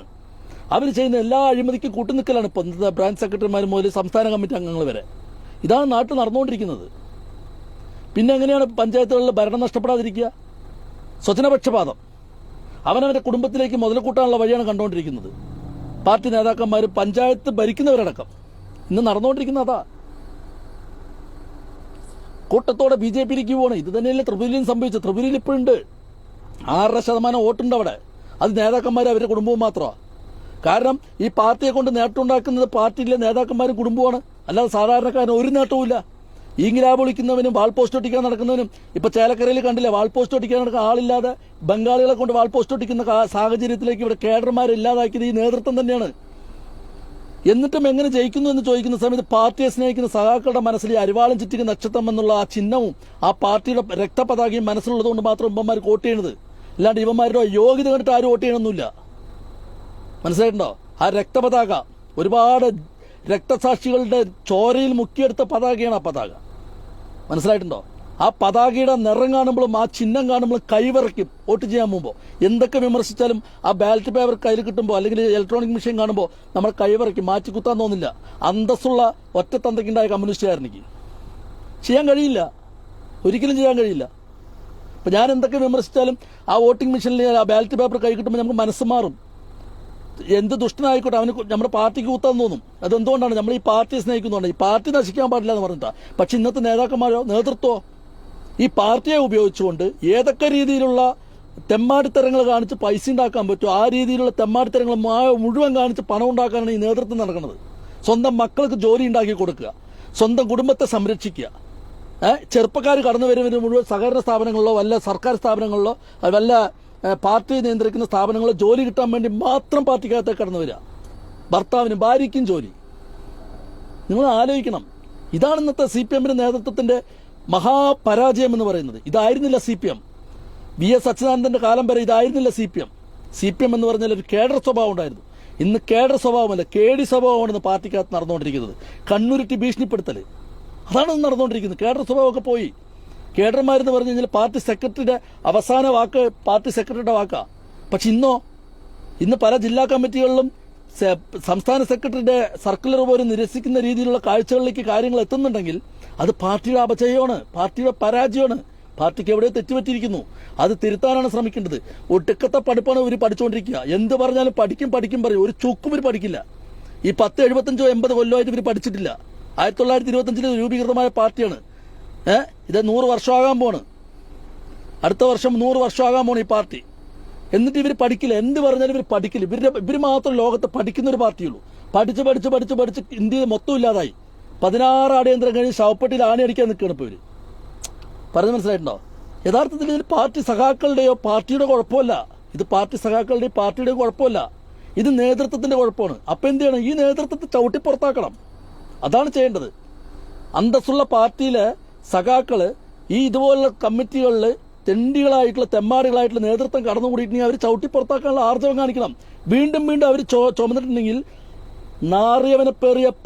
അവർ ചെയ്യുന്ന എല്ലാ അഴിമതിക്കും കൂട്ടുനിൽക്കലാണ് ഇപ്പം ബ്രാഞ്ച് സെക്രട്ടറിമാർ മുതൽ സംസ്ഥാന കമ്മിറ്റി അംഗങ്ങൾ വരെ. ഇതാണ് നാട്ടിൽ നടന്നുകൊണ്ടിരിക്കുന്നത്. പിന്നെ എങ്ങനെയാണ് പഞ്ചായത്തുകളിൽ ഭരണം നഷ്ടപ്പെടാതിരിക്കുക? സ്വജനപക്ഷപാതം. അവനവന്റെ കുടുംബത്തിലേക്ക് മുതൽക്കൂട്ടാനുള്ള വഴിയാണ് കണ്ടുകൊണ്ടിരിക്കുന്നത് പാർട്ടി നേതാക്കന്മാർ, പഞ്ചായത്ത് ഭരിക്കുന്നവരടക്കം. ഇന്ന് നടന്നുകൊണ്ടിരിക്കുന്ന അതാ. കൂട്ടത്തോടെ BJPയിലേക്ക് പോകണം. ഇത് തന്നെയല്ലേ ത്രിപുരയിലും സംഭവിച്ചത്. ത്രിപുരയിൽ ഇപ്പോഴുണ്ട് 6% വോട്ടുണ്ട് അവിടെ. അത് നേതാക്കന്മാരും അവരുടെ കുടുംബവും മാത്രമാണ്. കാരണം ഈ പാർട്ടിയെ കൊണ്ട് നേട്ടമുണ്ടാക്കുന്നത് പാർട്ടിയിലെ നേതാക്കന്മാരും കുടുംബമാണ്, അല്ലാതെ സാധാരണക്കാരന് ഒരു നേട്ടവുമില്ല. ഈങ്ങിലാബ് വിളിക്കുന്നവനും വാൾ പോസ്റ്റ് ഒട്ടിക്കാൻ നടക്കുന്നവനും ഇപ്പൊ ചേലക്കരയിൽ കണ്ടില്ലേ, വാൾ പോസ്റ്റ് ഒട്ടിക്കാൻ നടക്കുന്ന ആളില്ലാതെ ബംഗാളികളെ കൊണ്ട് വാൾ പോസ്റ്റ് ഒട്ടിക്കുന്ന സാഹചര്യത്തിലേക്ക് ഇവിടെ കേഡർമാരെ ഇല്ലാതാക്കിയത് ഈ നേതൃത്വം തന്നെയാണ്. എന്നിട്ടും എങ്ങനെ ജയിക്കുന്നു എന്ന് ചോദിക്കുന്ന സമയത്ത് പാർട്ടിയെ സ്നേഹിക്കുന്ന സഖാക്കളുടെ മനസ്സിൽ ഈ അരിവാളം ചുറ്റിക്കുന്ന നക്ഷത്രം എന്നുള്ള ആ ചിഹ്നവും ആ പാർട്ടിയുടെ രക്തപതാകയും മനസ്സിലുള്ളത് കൊണ്ട് മാത്രം ഇവന്മാർ വോട്ട് ചെയ്യണത്. അല്ലാണ്ട് ഇവന്മാരുടെ യോഗ്യത കണ്ടിട്ട് ആരും വോട്ട് ചെയ്യണമെന്നില്ല. മനസ്സിലായിട്ടുണ്ടോ? ആ രക്തപതാക ഒരുപാട് രക്തസാക്ഷികളുടെ ചോരയിൽ മുക്കിയെടുത്ത പതാകയാണ് ആ പതാക. മനസ്സിലായിട്ടുണ്ടോ? ആ പതാകയുടെ നിറം കാണുമ്പോഴും ആ ചിഹ്നം കാണുമ്പോഴും കൈവിറയ്ക്കും വോട്ട് ചെയ്യാൻ പോകുമ്പോൾ. എന്തൊക്കെ വിമർശിച്ചാലും ആ ബാലറ്റ് പേപ്പർ കയ്യിൽ കിട്ടുമ്പോൾ അല്ലെങ്കിൽ ഇലക്ട്രോണിക് മെഷീൻ കാണുമ്പോൾ നമ്മൾ കൈവിറയ്ക്കും, മാറ്റി കുത്താൻ തോന്നില്ല. അന്തസ്സുള്ള ഒറ്റത്തന്തയ്ക്കുണ്ടായ കമ്മ്യൂണിസ്റ്റുകാരനിക്ക് ചെയ്യാൻ കഴിയില്ല, ഒരിക്കലും ചെയ്യാൻ കഴിയില്ല. അപ്പൊ ഞാൻ എന്തൊക്കെ വിമർശിച്ചാലും ആ വോട്ടിംഗ് മെഷീനിൽ ആ ബാലറ്റ് പേപ്പർ കൈ കിട്ടുമ്പോൾ നമുക്ക് മനസ്സ് മാറും. എന്ത് ദുഷ്ടനായിക്കോട്ടെ അവന് നമ്മുടെ പാർട്ടിക്ക് കുത്താൻ തോന്നും. അതെന്തുകൊണ്ടാണ്? നമ്മൾ ഈ പാർട്ടിയെ സ്നേഹിക്കുന്നതുകൊണ്ട്. ഈ പാർട്ടി നശിക്കാൻ പാടില്ല എന്ന് പറഞ്ഞിട്ടാ. പക്ഷെ ഇന്നത്തെ നേതാക്കന്മാരോ നേതൃത്വമോ ഈ പാർട്ടിയെ ഉപയോഗിച്ചുകൊണ്ട് ഏതൊക്കെ രീതിയിലുള്ള തെമ്മാടിത്തരങ്ങൾ കാണിച്ച് പൈസ ഉണ്ടാക്കാൻ പറ്റുമോ ആ രീതിയിലുള്ള തെമ്മാടിത്തരങ്ങൾ മുഴുവൻ കാണിച്ച് പണം ഉണ്ടാക്കാനാണ് ഈ നേതൃത്വം നടക്കുന്നത്. സ്വന്തം മക്കൾക്ക് ജോലി ഉണ്ടാക്കി കൊടുക്കുക, സ്വന്തം കുടുംബത്തെ സംരക്ഷിക്കുക. ചെറുപ്പക്കാർ കടന്നു വരുന്നതിന് മുഴുവൻ സഹകരണ സ്ഥാപനങ്ങളിലോ വല്ല സർക്കാർ സ്ഥാപനങ്ങളിലോ വല്ല പാർട്ടി നിയന്ത്രിക്കുന്ന സ്ഥാപനങ്ങളിലോ ജോലി കിട്ടാൻ വേണ്ടി മാത്രം പാർട്ടിക്കകത്തേക്ക് കടന്നു വരിക. ഭർത്താവിനും ഭാര്യയ്ക്കും ജോലി. നിങ്ങൾ ആലോചിക്കണം. ഇതാണ് ഇന്നത്തെ CPM നേതൃത്വത്തിന്റെ മഹാപരാജയം എന്ന് പറയുന്നത്. ഇതായിരുന്നില്ല CPM. VS അച്യുതാനന്ദന്റെ കാലം വരെ ഇതായിരുന്നില്ല CPM. CPM എന്ന് പറഞ്ഞാൽ ഒരു കേഡർ സ്വഭാവം ഉണ്ടായിരുന്നു. ഇന്ന് കേഡർ സ്വഭാവമല്ല, കേഡി സ്വഭാവമാണ് ഇന്ന് പാർട്ടിക്കകത്ത് നടന്നുകൊണ്ടിരിക്കുന്നത്. കണ്ണുരുട്ടി ഭീഷണിപ്പെടുത്തൽ, അതാണ് നടന്നുകൊണ്ടിരിക്കുന്നത്. കേഡർ സ്വഭാവമൊക്കെ പോയി. കേഡർമാരെന്ന് പറഞ്ഞു കഴിഞ്ഞാൽ പാർട്ടി സെക്രട്ടറിയുടെ അവസാന വാക്ക് പാർട്ടി സെക്രട്ടറിയുടെ വാക്കാ. പക്ഷെ ഇന്ന് പല ജില്ലാ കമ്മിറ്റികളിലും സംസ്ഥാന സെക്രട്ടറിയുടെ സർക്കുലർ പോലും നിരസിക്കുന്ന രീതിയിലുള്ള കാഴ്ചകളിലേക്ക് കാര്യങ്ങൾ എത്തുന്നുണ്ടെങ്കിൽ അത് പാർട്ടിയുടെ അപജയമാണ്, പാർട്ടിയുടെ പരാജയമാണ്. പാർട്ടിക്ക് എവിടെയോ തെറ്റുപറ്റിയിരിക്കുന്നു, അത് തിരുത്താനാണ് ശ്രമിക്കേണ്ടത്. ഒടുക്കത്തെ പഠിപ്പാണ് ഇവർ പഠിച്ചുകൊണ്ടിരിക്കുക. എന്ത് പറഞ്ഞാലും പഠിക്കും പറയും. ഒരു ചുക്കും ഇവർ പഠിക്കില്ല. ഈ 10, 75, 80 കൊല്ലമായിട്ട് ഇവർ പഠിച്ചിട്ടില്ല. 1925 രൂപീകൃതമായ പാർട്ടിയാണ്. ഇത് 100 വർഷമാകാൻ പോണ്. അടുത്ത വർഷം 100 വർഷമാകാൻ പോണ് ഈ പാർട്ടി. എന്നിട്ട് ഇവർ പഠിക്കില്ല. എന്ത് പറഞ്ഞാലും ഇവർ പഠിക്കില്ല. ഇവർ മാത്രം ലോകത്ത് പഠിക്കുന്ന ഒരു പാർട്ടിയുള്ളൂ. പഠിച്ച് ഇന്ത്യയിൽ മൊത്തം ഇല്ലാതായി. 16 അടിയന്തരം കഴിഞ്ഞ് ശവപ്പെട്ടിയിൽ ആണി അടിക്കാൻ നിൽക്കുകയാണ് ഇപ്പോൾ ഇവർ. പറഞ്ഞു മനസ്സിലായിട്ടുണ്ടോ? യഥാർത്ഥത്തിൽ ഇതിൽ പാർട്ടി സഖാക്കളുടെയോ പാർട്ടിയുടെ കുഴപ്പമല്ല. ഇത് പാർട്ടി സഖാക്കളുടെയോ പാർട്ടിയുടെയോ കുഴപ്പമല്ല. ഇത് നേതൃത്വത്തിന്റെ കുഴപ്പമാണ്. അപ്പൊ എന്ത് ചെയ്യണം? ഈ നേതൃത്വത്തെ ചവിട്ടി പുറത്താക്കണം. അതാണ് ചെയ്യേണ്ടത്. അന്തസ്സുള്ള പാർട്ടിയിലെ സഖാക്കള് ഈ ഇതുപോലുള്ള കമ്മിറ്റികളിൽ തെണ്ടികളായിട്ടുള്ള തെമ്മാടികളായിട്ടുള്ള നേതൃത്വം കടന്നുകൂടിയിട്ടുണ്ടെങ്കിൽ അവർ ചവിട്ടി പുറത്താക്കാനുള്ള ആർജവം കാണിക്കണം. വീണ്ടും അവർ ചുമന്നിട്ടുണ്ടെങ്കിൽ നാറിയവനെ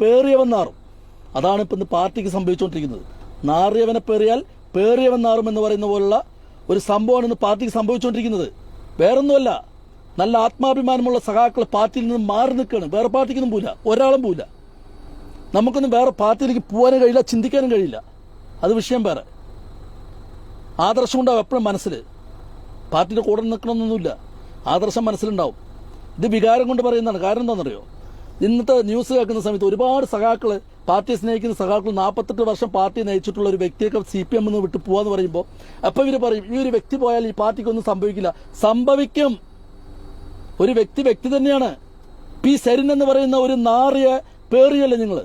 പേറിയവൻ നാറും. അതാണ് ഇപ്പം ഇന്ന് പാർട്ടിക്ക് സംഭവിച്ചുകൊണ്ടിരിക്കുന്നത്. നാറിയവനെ പേറിയവൻ നാറും എന്ന് പറയുന്ന പോലുള്ള ഒരു സംഭവമാണ് ഇന്ന് പാർട്ടിക്ക് സംഭവിച്ചുകൊണ്ടിരിക്കുന്നത്. വേറൊന്നുമല്ല, നല്ല ആത്മാഭിമാനമുള്ള സഖാക്കൾ പാർട്ടിയിൽ നിന്ന് മാറി നിൽക്കുകയാണ്. വേറെ പാർട്ടിക്കൊന്നും പോവില്ല, ഒരാളും പോവില്ല. നമുക്കൊന്നും വേറെ പാർട്ടിയിലേക്ക് പോകാനും കഴിയില്ല, ചിന്തിക്കാനും കഴിയില്ല. അത് വിഷയം വേറെ. ആദർശം ഉണ്ടാവും എപ്പോഴും മനസ്സിൽ. പാർട്ടിയുടെ കൂടെ നിൽക്കണമെന്നൊന്നുമില്ല, ആദർശം മനസ്സിലുണ്ടാവും. ഇത് വികാരം കൊണ്ട് പറയുന്നതാണ്. കാരണം എന്താണെന്നറിയോ? ഇന്നത്തെ ന്യൂസ് കേൾക്കുന്ന സമയത്ത് ഒരുപാട് സഖാക്കൾ, പാർട്ടിയെ സ്നേഹിക്കുന്ന സഖാക്കൾ 48 വർഷം പാർട്ടി നയിച്ചിട്ടുള്ള ഒരു വ്യക്തിയൊക്കെ CPM എന്ന് വിട്ട് പോവാന്ന് പറയുമ്പോൾ അപ്പൊ ഇവർ പറയും ഈ ഒരു വ്യക്തി പോയാൽ ഈ പാർട്ടിക്കൊന്നും സംഭവിക്കില്ല. സംഭവിക്കും. ഒരു വ്യക്തി തന്നെയാണ്. P സരിൻ എന്ന് പറയുന്ന ഒരു നാറിയ പേറിയല്ലേ നിങ്ങൾ?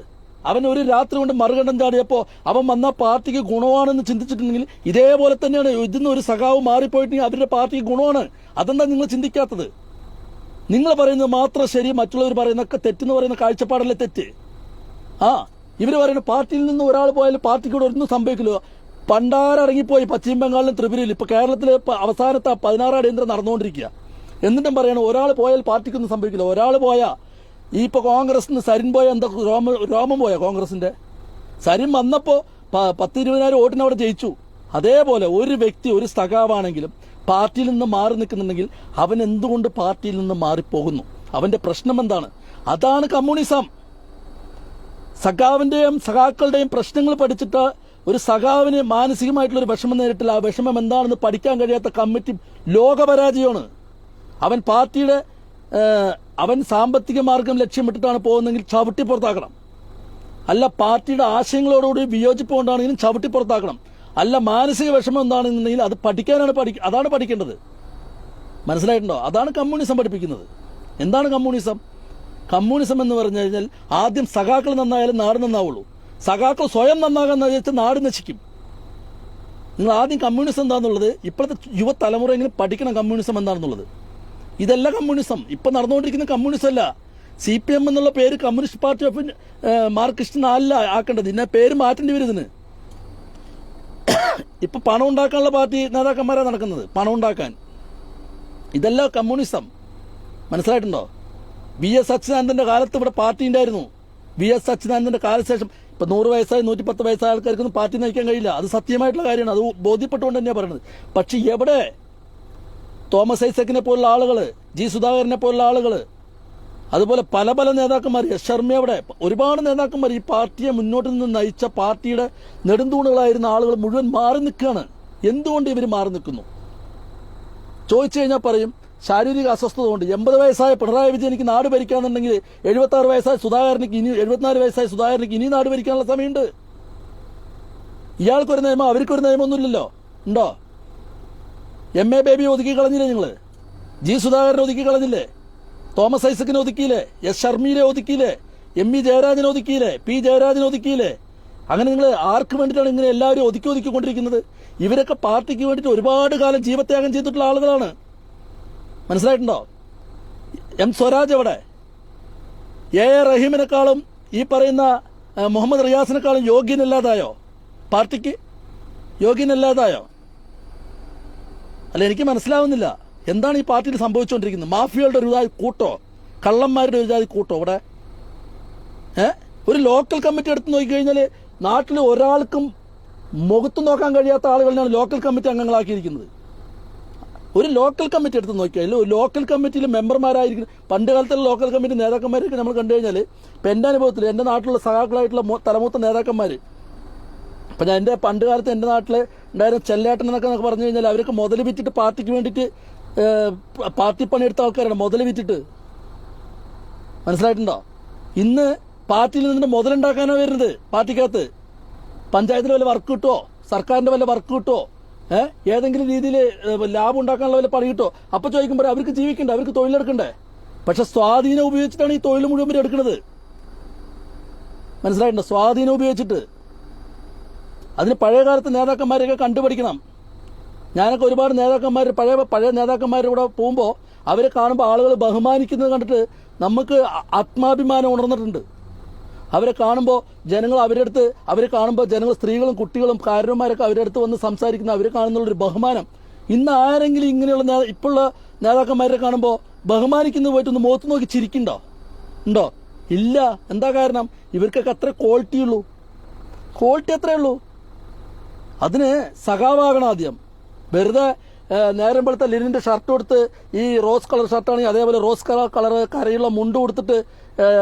അവൻ ഒരു രാത്രി കൊണ്ട് മറുകണ്ഠം ചാടിയപ്പോൾ അവൻ വന്ന പാർട്ടിക്ക് ഗുണമാണെന്ന് ചിന്തിച്ചിട്ടുണ്ടെങ്കിൽ ഇതേപോലെ തന്നെയാണ് ഇതിന്ന് ഒരു സഖാവ് മാറിപ്പോയിട്ടുണ്ടെങ്കിൽ അവരുടെ പാർട്ടിക്ക് ഗുണമാണ്. അതെന്താ നിങ്ങൾ ചിന്തിക്കാത്തത്? നിങ്ങൾ പറയുന്നത് മാത്രം ശരി, മറ്റുള്ളവർ പറയുന്നൊക്കെ തെറ്റെന്ന് പറയുന്ന കാഴ്ചപ്പാടല്ലേ തെറ്റ്? ഇവർ പറയുന്ന പാർട്ടിയിൽ നിന്ന് ഒരാൾ പോയാലും പാർട്ടിക്കൂടെ ഒന്നും സംഭവിക്കില്ലോ. പണ്ടാരടങ്ങിപ്പോയി പശ്ചിമ ബംഗാളിലും ത്രിപുരയിലും. ഇപ്പൊ കേരളത്തിലെ അവസാനത്തെ 16 അടിയന്തരം നടന്നുകൊണ്ടിരിക്കുക. എന്നിട്ടും പറയണം ഒരാൾ പോയാൽ പാർട്ടിക്കൊന്നും സംഭവിക്കില്ല. ഒരാൾ പോയാ ഈ ഇപ്പൊ കോൺഗ്രസിന് സരിൻ പോയ എന്താ രോമം പോയ കോൺഗ്രസിന്റെ സരിൻ വന്നപ്പോ 10-20,000 വോട്ടിന് അവിടെ ജയിച്ചു. അതേപോലെ ഒരു വ്യക്തി, ഒരു സഖാവാണെങ്കിലും പാർട്ടിയിൽ നിന്ന് മാറി നിൽക്കുന്നുണ്ടെങ്കിൽ അവൻ എന്തുകൊണ്ട് പാർട്ടിയിൽ നിന്ന് മാറിപ്പോകുന്നു? അവന്റെ പ്രശ്നം എന്താണ്? അതാണ് കമ്മ്യൂണിസം. സഖാവിന്റെയും സഖാക്കളുടെയും പ്രശ്നങ്ങൾ പഠിച്ചിട്ട് ഒരു സഖാവിന് മാനസികമായിട്ടുള്ള ഒരു വിഷമം നേരിട്ടില്ല. ആ വിഷമം എന്താണെന്ന് പഠിക്കാൻ കഴിയാത്ത കമ്മിറ്റി ലോകപരാജയമാണ്. അവൻ പാർട്ടിയുടെ അവൻ സാമ്പത്തിക മാർഗം ലക്ഷ്യമിട്ടിട്ടാണ് പോകുന്നതെങ്കിൽ ചവിട്ടി പുറത്താക്കണം. അല്ല പാർട്ടിയുടെ ആശയങ്ങളോടുകൂടി വിയോജിപ്പ് കൊണ്ടാണെങ്കിലും ചവിട്ടി പുറത്താക്കണം. അല്ല മാനസിക വിഷമം എന്താണെന്നുണ്ടെങ്കിൽ അത് പഠിക്കാനാണ് അതാണ് പഠിക്കേണ്ടത്. മനസ്സിലായിട്ടുണ്ടോ? അതാണ് കമ്മ്യൂണിസം പഠിപ്പിക്കുന്നത്. എന്താണ് കമ്മ്യൂണിസം? കമ്മ്യൂണിസം എന്ന് പറഞ്ഞു കഴിഞ്ഞാൽ ആദ്യം സഖാക്കൾ നന്നായാലും നാട് നന്നാവുള്ളൂ. സഖാക്കൾ സ്വയം നന്നാകാന്ന് വെച്ചാൽ നാട് നശിക്കും. നിങ്ങൾ ആദ്യം കമ്മ്യൂണിസം എന്താണെന്നുള്ളത് ഇപ്പോഴത്തെ യുവതലമുറയെങ്കിലും പഠിക്കണം. കമ്മ്യൂണിസം എന്താണെന്നുള്ളത് ഇതല്ല കമ്മ്യൂണിസം. ഇപ്പൊ നടന്നുകൊണ്ടിരിക്കുന്ന കമ്മ്യൂണിസം അല്ല. CPM എന്നുള്ള പേര് കമ്മ്യൂണിസ്റ്റ് പാർട്ടി ഓഫ് മാർക്സിസ്റ്റ് അല്ല ആക്കേണ്ടത്. ഇന്ന പേര് മാറ്റേണ്ടി വരും ഇതിന്. ഇപ്പൊ പണം ഉണ്ടാക്കാനുള്ള പാർട്ടി നേതാക്കന്മാരാണ് നടക്കുന്നത്, പണം ഉണ്ടാക്കാൻ. ഇതല്ല കമ്മ്യൂണിസം. മനസ്സിലായിട്ടുണ്ടോ? VS അച്യുതാനന്ദന്റെ കാലത്ത് ഇവിടെ പാർട്ടി ഉണ്ടായിരുന്നു. VS അച്യുതാനന്ദന്റെ കാലശേഷം ഇപ്പൊ 100 വയസ്സായി 110 വയസ്സായ ആൾക്കാർക്കൊന്നും പാർട്ടി നയിക്കാൻ കഴിയില്ല. അത് സത്യമായിട്ടുള്ള കാര്യമാണ്. അത് ബോധ്യപ്പെട്ടുകൊണ്ട് തന്നെയാണ് പറയുന്നത്. പക്ഷെ എവിടെ തോമസ് ഐസക്കിനെ പോലുള്ള ആളുകള്, G സുധാകരനെ പോലുള്ള ആളുകള്, അതുപോലെ പല നേതാക്കന്മാർ, S ശർമ്മ, അവിടെ ഒരുപാട് നേതാക്കന്മാർ ഈ പാർട്ടിയെ മുന്നോട്ട് നിന്ന് നയിച്ച പാർട്ടിയുടെ നെടുന്തൂണുകളായിരുന്ന ആളുകൾ മുഴുവൻ മാറി നിൽക്കുകയാണ്. എന്തുകൊണ്ട് ഇവർ മാറി നിൽക്കുന്നു ചോദിച്ചു കഴിഞ്ഞാൽ പറയും ശാരീരിക അസ്വസ്ഥത കൊണ്ട്. 80 വയസ്സായ പിണറായി വിജയനിക്ക് നാട് ഭരിക്കാന്നുണ്ടെങ്കിൽ 76 വയസ്സായ സുധാകരനിക്ക് ഇനി 74 വയസ്സായ സുധാകരനിക്ക് ഇനി നാട് ഭരിക്കാനുള്ള സമയമുണ്ട്. ഇയാൾക്കൊരു നിയമം അവർക്കൊരു നിയമമൊന്നുമില്ലല്ലോ. ഉണ്ടോ? MA ബേബിയെ ഒതുക്കി കളഞ്ഞില്ലേ നിങ്ങൾ? ജി സുധാകരനെ ഒതുക്കി കളഞ്ഞില്ലേ? തോമസ് ഐസക്കിനെ ഒതുക്കിയില്ലേ? S ഷർമിയെ ഒതുക്കിയില്ലേ? ME ജയരാജനെ ഒതുക്കിയില്ലേ? P ജയരാജനെ ഒതുക്കിയില്ലേ? അങ്ങനെ നിങ്ങൾ ആർക്ക് വേണ്ടിയിട്ടാണ് ഇങ്ങനെ എല്ലാവരും ഒതുക്കിക്കൊണ്ടിരിക്കുന്നത്? ഇവരൊക്കെ പാർട്ടിക്ക് വേണ്ടിയിട്ട് ഒരുപാട് കാലം ജീവത്യാഗം ചെയ്തിട്ടുള്ള ആളുകളാണ്. മനസ്സിലായിട്ടുണ്ടോ? M സ്വരാജ് എവിടെ? A റഹീമിനെക്കാളും ഈ പറയുന്ന മുഹമ്മദ് റിയാസിനെക്കാളും യോഗ്യനല്ലാതായോ? പാർട്ടിക്ക് യോഗ്യനല്ലാതായോ? അല്ല, എനിക്ക് മനസ്സിലാവുന്നില്ല എന്താണ് ഈ പാർട്ടിയിൽ സംഭവിച്ചുകൊണ്ടിരിക്കുന്നത്. മാഫിയകളുടെ ഒരു ജാതി കൂട്ടോ, കള്ളന്മാരുടെ ഒരു ജാതി കൂട്ടോ ഇവിടെ. ഒരു ലോക്കൽ കമ്മിറ്റി എടുത്ത് നോക്കിക്കഴിഞ്ഞാൽ നാട്ടിൽ ഒരാൾക്കും മുഖത്ത് നോക്കാൻ കഴിയാത്ത ആളുകളാണ് ലോക്കൽ കമ്മിറ്റി അംഗങ്ങളാക്കിയിരിക്കുന്നത്. ഒരു ലോക്കൽ കമ്മിറ്റി എടുത്ത് നോക്കിയാൽ ലോക്കൽ കമ്മിറ്റിയിൽ മെമ്പർമാരായിരിക്കും. പണ്ട് കാലത്തുള്ള ലോക്കൽ കമ്മിറ്റി നേതാക്കന്മാരൊക്കെ നമ്മൾ കണ്ടു കഴിഞ്ഞാൽ ഇപ്പം എൻ്റെ അനുഭവത്തിൽ എൻ്റെ നാട്ടിലുള്ള സഹാക്കളായിട്ടുള്ള തലമൂത്ത നേതാക്കന്മാർ, അപ്പം ഞാൻ എൻ്റെ പണ്ട് കാലത്ത് എൻ്റെ നാട്ടിൽ ഉണ്ടായിരുന്ന ചെല്ലേട്ടൻ എന്നൊക്കെ പറഞ്ഞു കഴിഞ്ഞാൽ അവരൊക്കെ മുതൽ വിറ്റിട്ട് പാർട്ടിക്ക് വേണ്ടിയിട്ട് പാർട്ടി പണിയെടുത്ത ആൾക്കാരാണ്. മുതൽ വിറ്റിട്ട്, മനസ്സിലായിട്ടുണ്ടോ? ഇന്ന് പാർട്ടിയിൽ നിന്നിട്ട് മുതലുണ്ടാക്കാനാണ് വരുന്നത്. പാർട്ടിക്കകത്ത് പഞ്ചായത്തിൽ വല്ല വർക്ക് കിട്ടുമോ, സർക്കാരിന്റെ വല്ല വർക്ക് കിട്ടുമോ, ഏതെങ്കിലും രീതിയിൽ ലാഭം ഉണ്ടാക്കാനുള്ള വല്ല പണി കിട്ടുമോ? അപ്പൊ ചോദിക്കുമ്പോൾ അവർക്ക് ജീവിക്കണ്ടേ, അവർക്ക് തൊഴിലെടുക്കണ്ടേ? പക്ഷെ സ്വാധീനം ഉപയോഗിച്ചിട്ടാണ് ഈ തൊഴിൽ മുഴുവൻ പേര് എടുക്കുന്നത്. മനസ്സിലായിട്ടുണ്ടോ? സ്വാധീനം ഉപയോഗിച്ചിട്ട്. അതിന് പഴയകാലത്ത് നേതാക്കന്മാരെയൊക്കെ കണ്ടുപിടിക്കണം. ഞാനൊക്കെ ഒരുപാട് നേതാക്കന്മാർ, പഴയ നേതാക്കന്മാരുടെ കൂടെ പോകുമ്പോൾ അവരെ കാണുമ്പോൾ ആളുകൾ ബഹുമാനിക്കുന്നത് കണ്ടിട്ട് നമുക്ക് ആത്മാഭിമാനം ഉണർന്നിട്ടുണ്ട്. അവരെ കാണുമ്പോൾ ജനങ്ങൾ അവരെ കാണുമ്പോൾ ജനങ്ങൾ, സ്ത്രീകളും കുട്ടികളും കാരണന്മാരൊക്കെ അവരുടെ അടുത്ത് വന്ന് സംസാരിക്കുന്ന അവരെ കാണുന്നുള്ളൊരു ബഹുമാനം. ഇന്ന് ആരെങ്കിലും ഇങ്ങനെയുള്ള ഇപ്പോഴുള്ള നേതാക്കന്മാരെ കാണുമ്പോൾ ബഹുമാനിക്കുന്നത് പോയിട്ടൊന്ന് മുഖത്ത് നോക്കി ചിരിക്കണ്ടോ? ഉണ്ടോ? ഇല്ല. എന്താ കാരണം? ഇവർക്കൊക്കെ അത്ര ക്വാളിറ്റി ഉള്ളൂ. ക്വാളിറ്റി അത്രേ ഉള്ളൂ. അതിന് സഖാവാകണം ആദ്യം. വെറുതെ നേരം വെളുത്ത ലിനിന്റെ ഷർട്ട് കൊടുത്ത്, ഈ റോസ് കളർ ഷർട്ടാണെങ്കിൽ അതേപോലെ റോസ് കളർ കരയുള്ള മുണ്ട് കൊടുത്തിട്ട്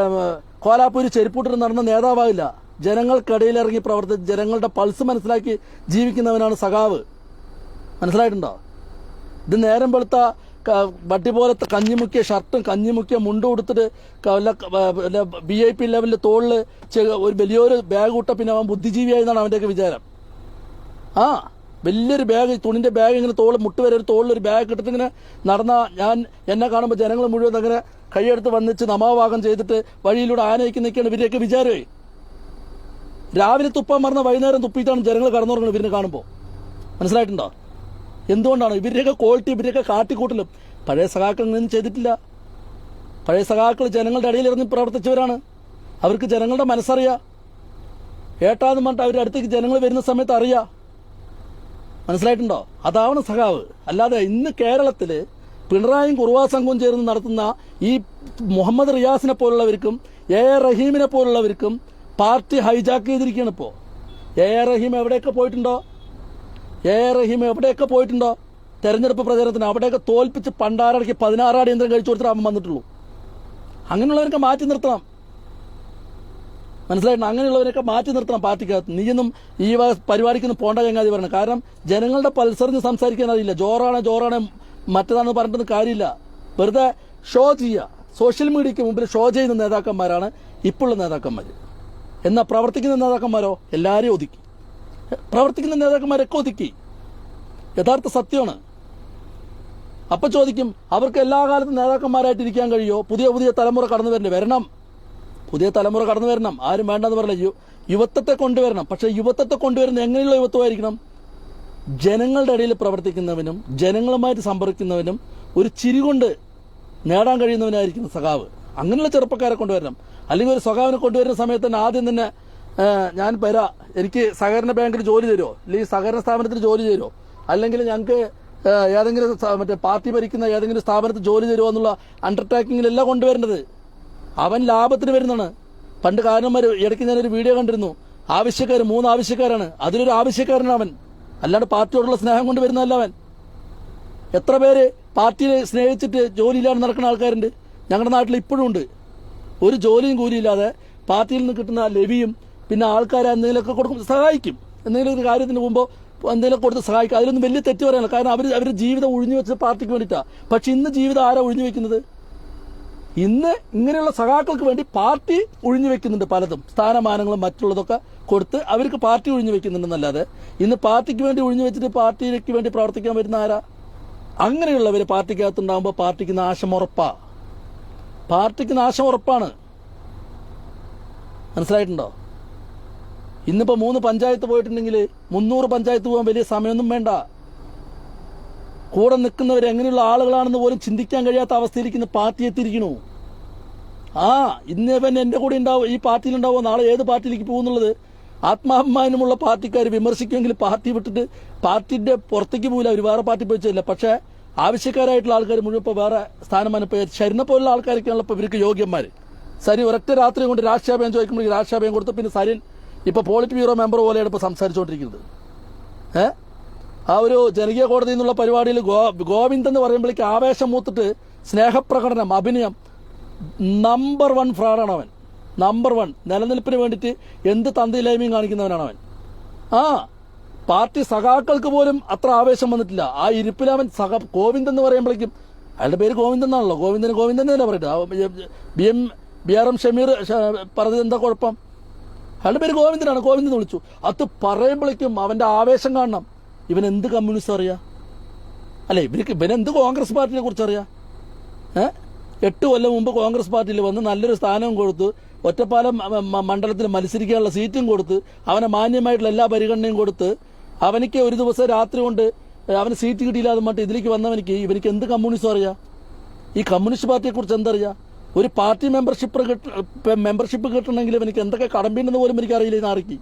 കോലാപ്പൂരി ചെരുപ്പൂട്ടിട്ട് നടന്ന നേതാവാകില്ല. ജനങ്ങൾക്കിടയിൽ ഇറങ്ങി പ്രവർത്തിച്ച് ജനങ്ങളുടെ പൾസ് മനസ്സിലാക്കി ജീവിക്കുന്നവനാണ് സഖാവ്. മനസ്സിലായിട്ടുണ്ടോ? ഇത് നേരം വെളുത്ത വട്ടി പോലത്തെ കഞ്ഞിമുക്കിയ ഷർട്ടും കഞ്ഞിമുക്കിയ മുണ്ടും കൊടുത്തിട്ട് VIP ലെവലിൽ തോളിൽ ഒരു വലിയൊരു ബാഗ് ഇട്ട പിന്നെ അവൻ ബുദ്ധിജീവിയായെന്നാണ് അവൻ്റെയൊക്കെ വിചാരം. വലിയൊരു ബാഗ്, തുണിന്റെ ബാഗ്, ഇങ്ങനെ മുട്ടുവരെ ഒരു തോളിലൊരു ബാഗ് ഇട്ടിട്ട് ഇങ്ങനെ എന്നെ കാണുമ്പോൾ ജനങ്ങൾ മുഴുവൻ അങ്ങനെ കൈയെടുത്ത് വന്നിച്ച് നമാവാകം ചെയ്തിട്ട് വഴിയിലൂടെ ആനയ്ക്ക് നിൽക്കുകയാണ് ഇവരെയൊക്കെ വിചാരമേ. രാവിലെ തുപ്പാൻ മറന്ന വൈകുന്നേരം തുപ്പിയിട്ടാണ് ജനങ്ങൾ കടന്നുറങ്ങുന്നത് ഇവരിനെ കാണുമ്പോൾ. മനസ്സിലായിട്ടുണ്ടോ? എന്തുകൊണ്ടാണ്? ഇവരുടെയൊക്കെ ക്വാളിറ്റി, ഇവരുടെയൊക്കെ കാട്ടിക്കൂട്ടലും പഴയ സഖാക്കൾ ഒന്നും ചെയ്തിട്ടില്ല. പഴയ സഖാക്കൾ ജനങ്ങളുടെ ഇടയിൽ ഇറങ്ങി പ്രവർത്തിച്ചവരാണ്. അവർക്ക് ജനങ്ങളുടെ മനസ്സറിയാം. ഏട്ടാന്ന് പറഞ്ഞിട്ട് അവരുടെ അടുത്തേക്ക് ജനങ്ങൾ വരുന്ന സമയത്ത് അറിയാം. മനസ്സിലായിട്ടുണ്ടോ? അതാണ് സഖാവ്. അല്ലാതെ ഇന്ന് കേരളത്തില് പിണറായിയും കുറുവാ സംഘവും ചേർന്ന് നടത്തുന്ന ഈ മുഹമ്മദ് റിയാസിനെ പോലുള്ളവർക്കും A റഹീമിനെ പോലുള്ളവർക്കും പാർട്ടി ഹൈജാക്ക് ചെയ്തിരിക്കുകയാണ്. ഇപ്പോൾ A റഹീം എവിടെയൊക്കെ പോയിട്ടുണ്ടോ? തെരഞ്ഞെടുപ്പ് പ്രചാരണത്തിന് അവിടെയൊക്കെ തോൽപ്പിച്ച് പണ്ടാരടക്കി 16 അടി യന്ത്രം കഴിച്ചു കൊടുത്തിട്ട് വന്നിട്ടുള്ളൂ. അങ്ങനെയുള്ളവരൊക്കെ മാറ്റി നിർത്തണം. മനസ്സിലായിട്ടുണ്ട്? അങ്ങനെയുള്ളവരൊക്കെ മാറ്റി നിർത്തണം പാർട്ടിക്കകത്ത്. നീയൊന്നും ഈ പരിപാടിക്കൊന്നും പോണ്ട ചങ്ങാതി പറയണം. കാരണം ജനങ്ങളുടെ പൾസറിഞ്ഞ് സംസാരിക്കാൻ അറിയില്ല. ജോറാണ് മറ്റേതാണെന്ന് പറഞ്ഞിട്ടൊന്നും കാര്യമില്ല. വെറുതെ ഷോ ചെയ്യുക. സോഷ്യൽ മീഡിയയ്ക്ക് മുമ്പിൽ ഷോ ചെയ്യുന്ന നേതാക്കന്മാരാണ് ഇപ്പോഴുള്ള നേതാക്കന്മാർ. എന്നാൽ പ്രവർത്തിക്കുന്ന നേതാക്കന്മാരോ എല്ലാവരെയും ഒതുക്കി. പ്രവർത്തിക്കുന്ന നേതാക്കന്മാരൊക്കെ ഒതുക്കി. യഥാർത്ഥ സത്യമാണ്. അപ്പൊ ചോദിക്കും, അവർക്ക് എല്ലാ കാലത്തും നേതാക്കന്മാരായിട്ട് ഇരിക്കാൻ കഴിയുമോ? പുതിയ തലമുറ കടന്നു വരണം. പുതിയ തലമുറ കടന്നു വരണം. ആരും വേണ്ടെന്ന് പറഞ്ഞില്ല. യുവത്വത്തെ കൊണ്ടുവരണം. പക്ഷെ യുവത്വത്തെ കൊണ്ടുവരുന്ന എങ്ങനെയുള്ള യുവത്വമായിരിക്കണം? ജനങ്ങളുടെ ഇടയിൽ പ്രവർത്തിക്കുന്നവനും ജനങ്ങളുമായിട്ട് സമ്പർക്കിക്കുന്നവനും ഒരു ചിരി കൊണ്ട് നേടാൻ കഴിയുന്നവനായിരിക്കും സഖാവ്. അങ്ങനെയുള്ള ചെറുപ്പക്കാരെ കൊണ്ടുവരണം. അല്ലെങ്കിൽ ഒരു സഖാവിനെ കൊണ്ടുവരുന്ന സമയത്ത് തന്നെ ആദ്യം തന്നെ ഞാൻ എനിക്ക് സഹകരണ ബാങ്കിൽ ജോലി തരുമോ, അല്ലെങ്കിൽ സഹകരണ സ്ഥാപനത്തിൽ ജോലി തരുമോ, അല്ലെങ്കിൽ ഞങ്ങൾക്ക് ഏതെങ്കിലും പാർട്ടി ഭരിക്കുന്ന ഏതെങ്കിലും സ്ഥാപനത്തിൽ ജോലി തരുമോ എന്നുള്ള അണ്ടർടേക്കിങ്ങിലല്ല കൊണ്ടുവരേണ്ടത്. അവൻ ലാഭത്തിന് വരുന്നതാണ്. പണ്ട് കാരണന്മാർ ഇടയ്ക്ക് ഞാനൊരു വീഡിയോ കണ്ടിരുന്നു. 3 ആവശ്യക്കാരാണ്. അതിലൊരു ആവശ്യക്കാരനാണ് അവൻ. അല്ലാണ്ട് പാർട്ടിയോടുള്ള സ്നേഹം കൊണ്ട് വരുന്നതല്ല അവൻ. എത്ര പേര് പാർട്ടിയെ സ്നേഹിച്ചിട്ട് ജോലിയില്ലാതെ നടക്കുന്ന ആൾക്കാരുണ്ട് ഞങ്ങളുടെ നാട്ടിൽ ഇപ്പോഴും ഉണ്ട്. ഒരു ജോലിയും കൂലിയില്ലാതെ പാർട്ടിയിൽ നിന്ന് കിട്ടുന്ന ലവിയും പിന്നെ ആൾക്കാരെ എന്തെങ്കിലുമൊക്കെ കൊടുക്കും, സഹായിക്കും. എന്തെങ്കിലും ഒരു കാര്യത്തിന് പോകുമ്പോൾ എന്തെങ്കിലും കൊടുത്ത് സഹായിക്കും. അതിലൊന്നും വലിയ തെറ്റ് പറയാനില്ല. കാരണം അവരുടെ ജീവിതം ഒഴിഞ്ഞു വെച്ചത് പാർട്ടിക്ക് വേണ്ടിയിട്ടാണ്. പക്ഷെ ഇന്ന് ജീവിതം ആരാ ഒഴിഞ്ഞു വെക്കുന്നത്? ഇന്ന് ഇങ്ങനെയുള്ള സഖാക്കൾക്ക് വേണ്ടി പാർട്ടി ഒഴിഞ്ഞു വെക്കുന്നുണ്ട്. പലതും സ്ഥാനമാനങ്ങളും മറ്റുള്ളതൊക്കെ കൊടുത്ത് അവർക്ക് പാർട്ടി ഒഴിഞ്ഞു വെക്കുന്നുണ്ടെന്നല്ലാതെ ഇന്ന് പാർട്ടിക്ക് വേണ്ടി ഒഴിഞ്ഞു വെച്ചിട്ട് പാർട്ടിക്ക് വേണ്ടി പ്രവർത്തിക്കാൻ വരുന്ന ആരാ? അങ്ങനെയുള്ളവർ പാർട്ടിക്കകത്തുണ്ടാകുമ്പോൾ പാർട്ടിക്ക് നാശം ഉറപ്പാണ്. മനസ്സിലായിട്ടുണ്ടോ? ഇന്നിപ്പോൾ 3 പഞ്ചായത്ത് പോയിട്ടുണ്ടെങ്കിൽ 300 പഞ്ചായത്ത് പോകാൻ വലിയ സമയമൊന്നും വേണ്ട. കൂടെ നിൽക്കുന്നവർ എങ്ങനെയുള്ള ആളുകളാണെന്ന് പോലും ചിന്തിക്കാൻ കഴിയാത്ത അവസ്ഥയിലിരിക്കുന്ന പാർട്ടി എത്തിയിരിക്കുന്നു. ഇന്നിവൻ എൻ്റെ കൂടെ ഉണ്ടാവും, ഈ പാർട്ടിയിലുണ്ടാവുമോ, നാളെ ഏത് പാർട്ടിയിലേക്ക് പോകുന്നുള്ളത് ആത്മാഭിമാനമുള്ള പാർട്ടിക്കാർ വിമർശിക്കുമെങ്കിൽ പാർട്ടി വിട്ടിട്ട് പാർട്ടിയുടെ പുറത്തേക്ക് പോകില്ല, അവർ വേറെ പാർട്ടി പോയിച്ചില്ല. പക്ഷേ ആവശ്യക്കാരായിട്ടുള്ള ആൾക്കാർ മുഴുവൻ ഇപ്പോൾ വേറെ സ്ഥാനമാനം. ഇപ്പോൾ ശരിനെ പോലുള്ള ആൾക്കാരൊക്കെയാണല്ലോ ഇപ്പോൾ ഇവർക്ക് യോഗ്യന്മാർ. സരി ഒരൊറ്റ രാത്രി കൊണ്ട് രാഷ്ട്രീയം ചോദിക്കുമ്പോൾ രാഷ്ട്രീയം കൊടുത്ത് പിന്നെ സരിൻ ഇപ്പോൾ പോളിറ്റ് ബ്യൂറോ മെമ്പർ പോലെയാണ് ഇപ്പോൾ സംസാരിച്ചുകൊണ്ടിരിക്കുന്നത്. ആ ഒരു ജനകീയ കോടതിയിൽ നിന്നുള്ള പരിപാടിയിൽ ഗോവിന്ദൻ എന്ന് പറയുമ്പോഴേക്ക് ആവേശം മൂത്തിട്ട് സ്നേഹപ്രകടനം, അഭിനയം, നമ്പർ 1 ഫ്രോഡാണ് അവൻ. നമ്പർ 1 നിലനിൽപ്പിന് വേണ്ടിയിട്ട് എന്ത് തന്തയില്ലായ്മയും കാണിക്കുന്നവനാണ് അവൻ. പാർട്ടി സഖാക്കൾക്ക് പോലും അത്ര ആവേശം വന്നിട്ടില്ല. ആ ഇരിപ്പിൽ അവൻ ഗോവിന്ദൻ എന്ന് പറയുമ്പോഴേക്കും, അയാളുടെ പേര് ഗോവിന്ദൻ എന്നാണല്ലോ, ഗോവിന്ദൻ എന്നല്ലേ പറയട്ടെ. BRM ഷമീർ പറഞ്ഞത് എന്താ കുഴപ്പം? അയാളുടെ പേര് ഗോവിന്ദനാണ്, ഗോവിന്ദൻ എന്ന് വിളിച്ചു. അത് പറയുമ്പോഴേക്കും അവന്റെ ആവേശം കാണണം. ഇവൻ എന്ത് കമ്മ്യൂണിസ്റ്റ് അറിയാം? അല്ലെ, ഇവനെന്ത് കോൺഗ്രസ് പാർട്ടിയെ കുറിച്ച് അറിയാം? 8 കൊല്ലം മുമ്പ് കോൺഗ്രസ് പാർട്ടിയിൽ വന്ന് നല്ലൊരു സ്ഥാനവും കൊടുത്ത്, ഒറ്റപ്പാലം മണ്ഡലത്തിൽ മത്സരിക്കാനുള്ള സീറ്റും കൊടുത്ത്, അവനെ മാന്യമായിട്ടുള്ള എല്ലാ പരിഗണനയും കൊടുത്ത്, അവനിക്ക് ഒരു ദിവസം രാത്രി കൊണ്ട് അവന് സീറ്റ് കിട്ടിയില്ലാതെ മറ്റും ഇതിലേക്ക് ഇവനിക്ക് എന്ത് കമ്മ്യൂണിസം അറിയാം? ഈ കമ്മ്യൂണിസ്റ്റ് പാർട്ടിയെ കുറിച്ച് എന്തറിയാം? ഒരു പാർട്ടി മെമ്പർഷിപ്പ് കിട്ടണമെങ്കിൽ ഇവനിക്ക് എന്തൊക്കെ കടമ്പുണ്ടെന്ന് പോലും എനിക്കറിയില്ല. ഈ നാറിക്ക്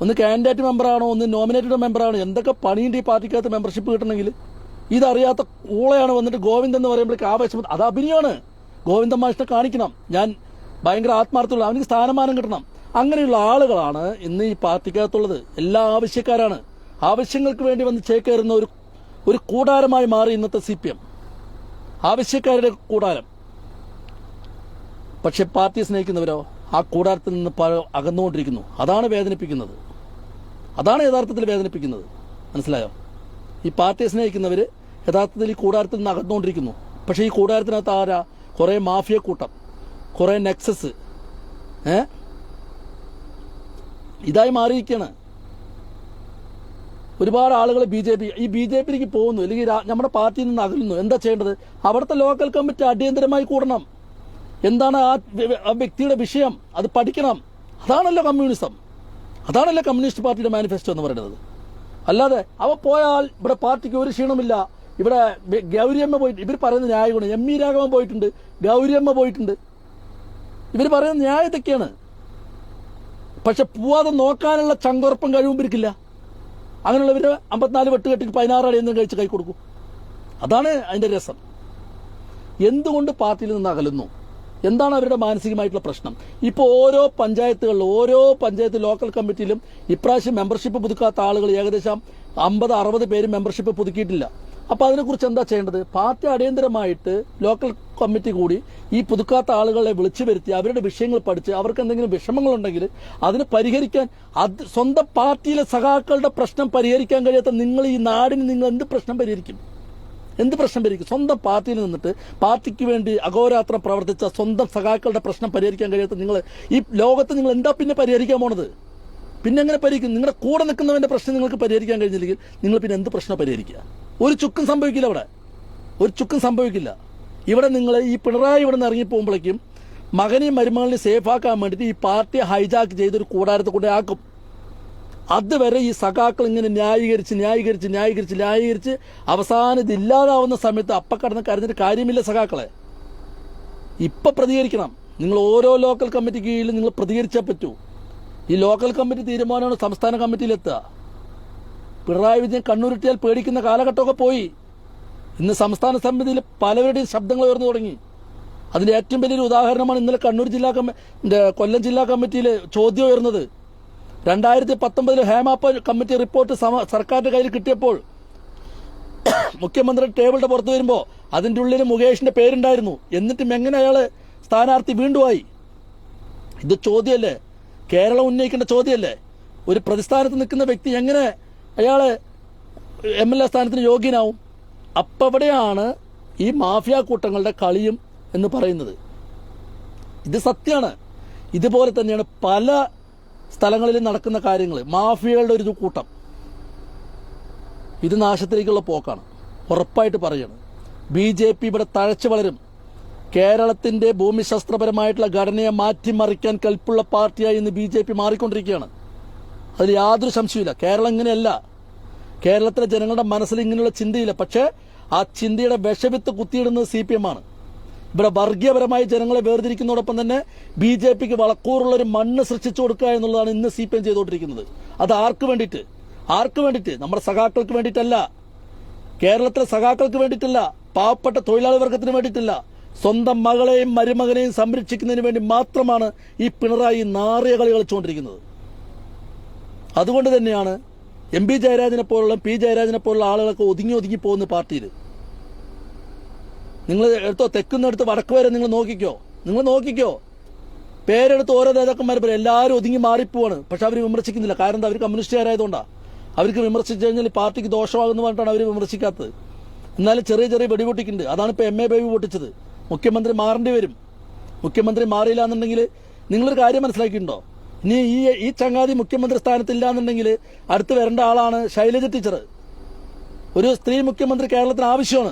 ഒന്ന് കാൻഡിഡേറ്റ് മെമ്പറാണോ, ഒന്ന് നോമിനേറ്റഡ് മെമ്പറാണോ, എന്തൊക്കെ പണിയുണ്ട് ഈ പാർട്ടിക്കകത്ത് മെമ്പർഷിപ്പ് കിട്ടണമെങ്കിൽ. ഇതറിയാത്ത ഊളയാണ് വന്നിട്ട് ഗോവിന്ദൻ എന്ന് പറയുമ്പോഴേക്ക് ആവേശം. അത് അഭിനയമാണ്. ഗോവിന്ദൻ മാഷിനെ കാണിക്കണം. ഞാൻ ഭയങ്കര ആത്മാർത്ഥമുള്ള, അവനിക്ക് സ്ഥാനമാനം കിട്ടണം. അങ്ങനെയുള്ള ആളുകളാണ് ഇന്ന് ഈ പാർട്ടിക്കകത്തുള്ളത്. എല്ലാ ആവശ്യക്കാരാണ്. ആവശ്യങ്ങൾക്ക് വേണ്ടി വന്ന് ചേക്കേറുന്ന ഒരു കൂടാരമായി മാറി ഇന്നത്തെ CPM. ആവശ്യക്കാരുടെ കൂടാരം. പക്ഷെ പാർട്ടിയെ സ്നേഹിക്കുന്നവരോ ആ കൂടാരത്തിൽ നിന്ന് അകന്നുകൊണ്ടിരിക്കുന്നു. അതാണ് വേദനിപ്പിക്കുന്നത്. അതാണ് യഥാർത്ഥത്തിൽ വേദനിപ്പിക്കുന്നത്. മനസ്സിലായോ? ഈ പാർട്ടിയെ സ്നേഹിക്കുന്നവർ യഥാർത്ഥത്തിൽ ഈ കൂടാരത്തിൽ നിന്ന് അകന്നുകൊണ്ടിരിക്കുന്നു. പക്ഷേ ഈ കൂടാരത്തിനകത്ത് ആരാ? കുറേ മാഫിയ കൂട്ടം, കുറേ നെക്സസ് ഇതായി മാറിയിരിക്കുകയാണ്. ഒരുപാട് ആളുകൾ ഈ ബി ജെ പിയിലേക്ക് പോകുന്നു, അല്ലെങ്കിൽ നമ്മുടെ പാർട്ടിയിൽ നിന്ന് അകലുന്നു. എന്താ ചെയ്യേണ്ടത്? അവിടുത്തെ ലോക്കൽ കമ്മിറ്റി അടിയന്തരമായി കൂടണം. എന്താണ് ആ വ്യക്തിയുടെ വിഷയം, അത് പഠിക്കണം. അതാണല്ലോ കമ്മ്യൂണിസം. അതാണല്ലോ കമ്മ്യൂണിസ്റ്റ് പാർട്ടിയുടെ മാനിഫെസ്റ്റോ എന്ന് പറയുന്നത്. അല്ലാതെ അവ പോയാൽ ഇവിടെ പാർട്ടിക്ക് ഒരു ക്ഷീണമില്ല. ഇവിടെ ഗൗരിയമ്മ പോയിട്ട്, ഇവർ പറയുന്ന ന്യായമാണ്. ME രാഘവൻ പോയിട്ടുണ്ട്, ഗൗരിയമ്മ പോയിട്ടുണ്ട്. ഇവർ പറയുന്ന ന്യായം ഇതൊക്കെയാണ്. പക്ഷെ പോവാതെ നോക്കാനുള്ള ചങ്കുറപ്പും കഴിവും ഇവർക്കില്ല. അങ്ങനെയുള്ളവർ 54 വെട്ട് കെട്ടിട്ട് 16 അടിയൊന്നും കഴിച്ച് കൈ കൊടുക്കും. അതാണ് അതിന്റെ രസം. എന്തുകൊണ്ട് പാർട്ടിയിൽ നിന്ന് അകലുന്നു? എന്താണ് അവരുടെ മാനസികമായിട്ടുള്ള പ്രശ്നം? ഇപ്പോൾ ഓരോ പഞ്ചായത്ത് ലോക്കൽ കമ്മിറ്റിയിലും ഇപ്രാവശ്യം മെമ്പർഷിപ്പ് പുതുക്കാത്ത ആളുകൾ ഏകദേശം 50-60 പേര് മെമ്പർഷിപ്പ് പുതുക്കിയിട്ടില്ല. അപ്പോൾ അതിനെക്കുറിച്ച് എന്താ ചെയ്യേണ്ടത്? പാർട്ടി അടിയന്തരമായിട്ട് ലോക്കൽ കമ്മിറ്റി കൂടി ഈ പുതുക്കാത്ത ആളുകളെ വിളിച്ചു വരുത്തി അവരുടെ വിഷയങ്ങൾ പഠിച്ച് അവർക്ക് എന്തെങ്കിലും വിഷമങ്ങളുണ്ടെങ്കിൽ അതിന് പരിഹരിക്കാൻ, സ്വന്തം പാർട്ടിയിലെ സഖാക്കളുടെ പ്രശ്നം പരിഹരിക്കാൻ കഴിയാത്ത നിങ്ങൾ ഈ നാടിന് നിങ്ങൾ എന്ത് പ്രശ്നം പരിഹരിക്കും? സ്വന്തം പാർട്ടിയിൽ നിന്നിട്ട് പാർട്ടിക്ക് വേണ്ടി അഹോരാത്രം പ്രവർത്തിച്ച സ്വന്തം സഖാക്കളുടെ പ്രശ്നം പരിഹരിക്കാൻ കഴിയാത്ത നിങ്ങൾ ഈ ലോകത്ത് നിങ്ങൾ എന്താ പിന്നെ പരിഹരിക്കാൻ പോണത്? പിന്നെ എങ്ങനെ പരിഹരിക്കും? നിങ്ങളുടെ കൂടെ നിൽക്കുന്നവന്റെ പ്രശ്നം നിങ്ങൾക്ക് പരിഹരിക്കാൻ കഴിഞ്ഞില്ലെങ്കിൽ നിങ്ങൾ പിന്നെ എന്ത് പ്രശ്നം പരിഹരിക്കുക? ഒരു ചുക്കും സംഭവിക്കില്ല. ഒരു ചുക്കും സംഭവിക്കില്ല. ഇവിടെ നിങ്ങൾ ഈ പിണറായി ഇവിടെ നിന്ന് ഇറങ്ങിപ്പോകുമ്പോഴേക്കും മകനെയും മരുമകളെയും സേഫാക്കാൻ വേണ്ടിയിട്ട് ഈ പാർട്ടിയെ ഹൈജാക്ക് ചെയ്തൊരു കൂടാരത്തെ കൊണ്ടേ ആക്കും. അതുവരെ ഈ സഖാക്കൾ ഇങ്ങനെ ന്യായീകരിച്ച് അവസാനം ഇതില്ലാതാവുന്ന സമയത്ത് അപ്പക്കടന്ന് കരഞ്ഞിട്ട് കാര്യമില്ല. സഖാക്കളെ ഇപ്പൊ പ്രതികരിക്കണം. നിങ്ങൾ ഓരോ ലോക്കൽ കമ്മിറ്റി കീഴിലും നിങ്ങൾ പ്രതികരിച്ചാൽ പറ്റൂ. ഈ ലോക്കൽ കമ്മിറ്റി തീരുമാനമാണ് സംസ്ഥാന കമ്മിറ്റിയിലെത്തുക. പിണറായി വിജയൻ കണ്ണൂരിട്ടിയാൽ പേടിക്കുന്ന കാലഘട്ടമൊക്കെ പോയി. ഇന്ന് സംസ്ഥാന സമിതിയിൽ പലവരുടെയും ശബ്ദങ്ങൾ ഉയർന്നു തുടങ്ങി. അതിന്റെ ഏറ്റവും വലിയൊരു ഉദാഹരണമാണ് ഇന്നലെ കൊല്ലം ജില്ലാ കമ്മിറ്റിയിൽ ചോദ്യം ഉയർന്നത്. 2019 ഹേമാപ്പ കമ്മിറ്റി റിപ്പോർട്ട് സർക്കാരിന്റെ കയ്യിൽ കിട്ടിയപ്പോൾ മുഖ്യമന്ത്രി ടേബിളിന്റെ പുറത്ത് വരുമ്പോൾ അതിന്റെ ഉള്ളിൽ മുകേഷിന്റെ പേരുണ്ടായിരുന്നു. എന്നിട്ടും എങ്ങനെ അയാള് സ്ഥാനാർത്ഥി വീണ്ടും ആയി? ഇത് ചോദ്യമല്ലേ? കേരളം ഉന്നയിക്കേണ്ട ചോദ്യമല്ലേ? ഒരു പ്രതിസ്ഥാനത്ത് നിൽക്കുന്ന വ്യക്തി എങ്ങനെ അയാള് MLA സ്ഥാനത്തിന് യോഗ്യനാവും? അപ്പവിടെയാണ് ഈ മാഫിയ കൂട്ടങ്ങളുടെ കളിയും എന്ന് പറയുന്നത്. ഇത് സത്യമാണ്. ഇതുപോലെ തന്നെയാണ് പല സ്ഥലങ്ങളിൽ നടക്കുന്ന കാര്യങ്ങൾ. മാഫിയകളുടെ ഒരു കൂട്ടം. ഇത് നാശത്തിലേക്കുള്ള പോക്കാണ്. ഉറപ്പായിട്ട് പറയാണ്. BJP ഇവിടെ തഴച്ചു വളരും. കേരളത്തിന്റെ ഭൂമിശാസ്ത്രപരമായിട്ടുള്ള ഘടനയെ മാറ്റിമറിക്കാൻ കൽപ്പുള്ള പാർട്ടിയായി ഇന്ന് BJP മാറിക്കൊണ്ടിരിക്കുകയാണ്. അതിൽ യാതൊരു സംശയമില്ല. കേരളം ഇങ്ങനെയല്ല. കേരളത്തിലെ ജനങ്ങളുടെ മനസ്സിൽ ഇങ്ങനെയുള്ള ചിന്തയില്ല. പക്ഷേ ആ ചിന്തയുടെ വിഷവിത്ത് കുത്തിയിടുന്നത് CPM ആണ്. ഇവിടെ വർഗീയപരമായി ജനങ്ങളെ വേർതിരിക്കുന്നതോടൊപ്പം തന്നെ BJPക്ക് വളക്കൂറുള്ളൊരു മണ്ണ് സൃഷ്ടിച്ചു കൊടുക്കുക എന്നുള്ളതാണ് ഇന്ന് CPM ചെയ്തുകൊണ്ടിരിക്കുന്നത്. അത് ആർക്ക് വേണ്ടിയിട്ട്? നമ്മുടെ സഖാക്കൾക്ക് വേണ്ടിയിട്ടല്ല, കേരളത്തിലെ സഖാക്കൾക്ക് വേണ്ടിയിട്ടല്ല, പാവപ്പെട്ട തൊഴിലാളി വർഗത്തിന് വേണ്ടിയിട്ടല്ല, സ്വന്തം മകളെയും മരുമകനെയും സംരക്ഷിക്കുന്നതിന് വേണ്ടി മാത്രമാണ് ഈ പിണറായി നാറിയ കളി കളിച്ചുകൊണ്ടിരിക്കുന്നത്. അതുകൊണ്ട് തന്നെയാണ് MP ജയരാജനെ പോലുള്ള P ജയരാജനെ പോലുള്ള ആളുകളൊക്കെ ഒതുങ്ങി പോകുന്ന പാർട്ടിയിൽ. നിങ്ങൾ എടുത്തോ, തെക്കുന്നെടുത്ത് വടക്ക് വരെ നിങ്ങൾ നോക്കിക്കോ, പേരെടുത്ത് ഓരോ നേതാക്കന്മാർ പറയും എല്ലാവരും ഒതുങ്ങി മാറിപ്പോവാണ്. പക്ഷെ അവർ വിമർശിക്കുന്നില്ല. കാരണം എന്താ? അവർ കമ്മ്യൂണിസ്റ്റുകാരായതുകൊണ്ടാണ്. അവർക്ക് വിമർശിച്ചു കഴിഞ്ഞാൽ ഈ പാർട്ടിക്ക് ദോഷമാകുന്നു പറഞ്ഞിട്ടാണ് അവർ വിമർശിക്കാത്തത്. എന്നാലും ചെറിയ വെടി പൊട്ടിക്കുന്നുണ്ട്. അതാണ് ഇപ്പോൾ MA ബേബി പൊട്ടിച്ചത്. മുഖ്യമന്ത്രി മാറേണ്ടി വരും. മുഖ്യമന്ത്രി മാറിയില്ല എന്നുണ്ടെങ്കിൽ നിങ്ങളൊരു കാര്യം മനസ്സിലാക്കിയിട്ടുണ്ടോ? ഇനി ഈ ചങ്ങാതി മുഖ്യമന്ത്രി സ്ഥാനത്തില്ല എന്നുണ്ടെങ്കിൽ അടുത്ത് വരേണ്ട ആളാണ് ശൈലജ ടീച്ചർ. ഒരു സ്ത്രീ മുഖ്യമന്ത്രി കേരളത്തിന്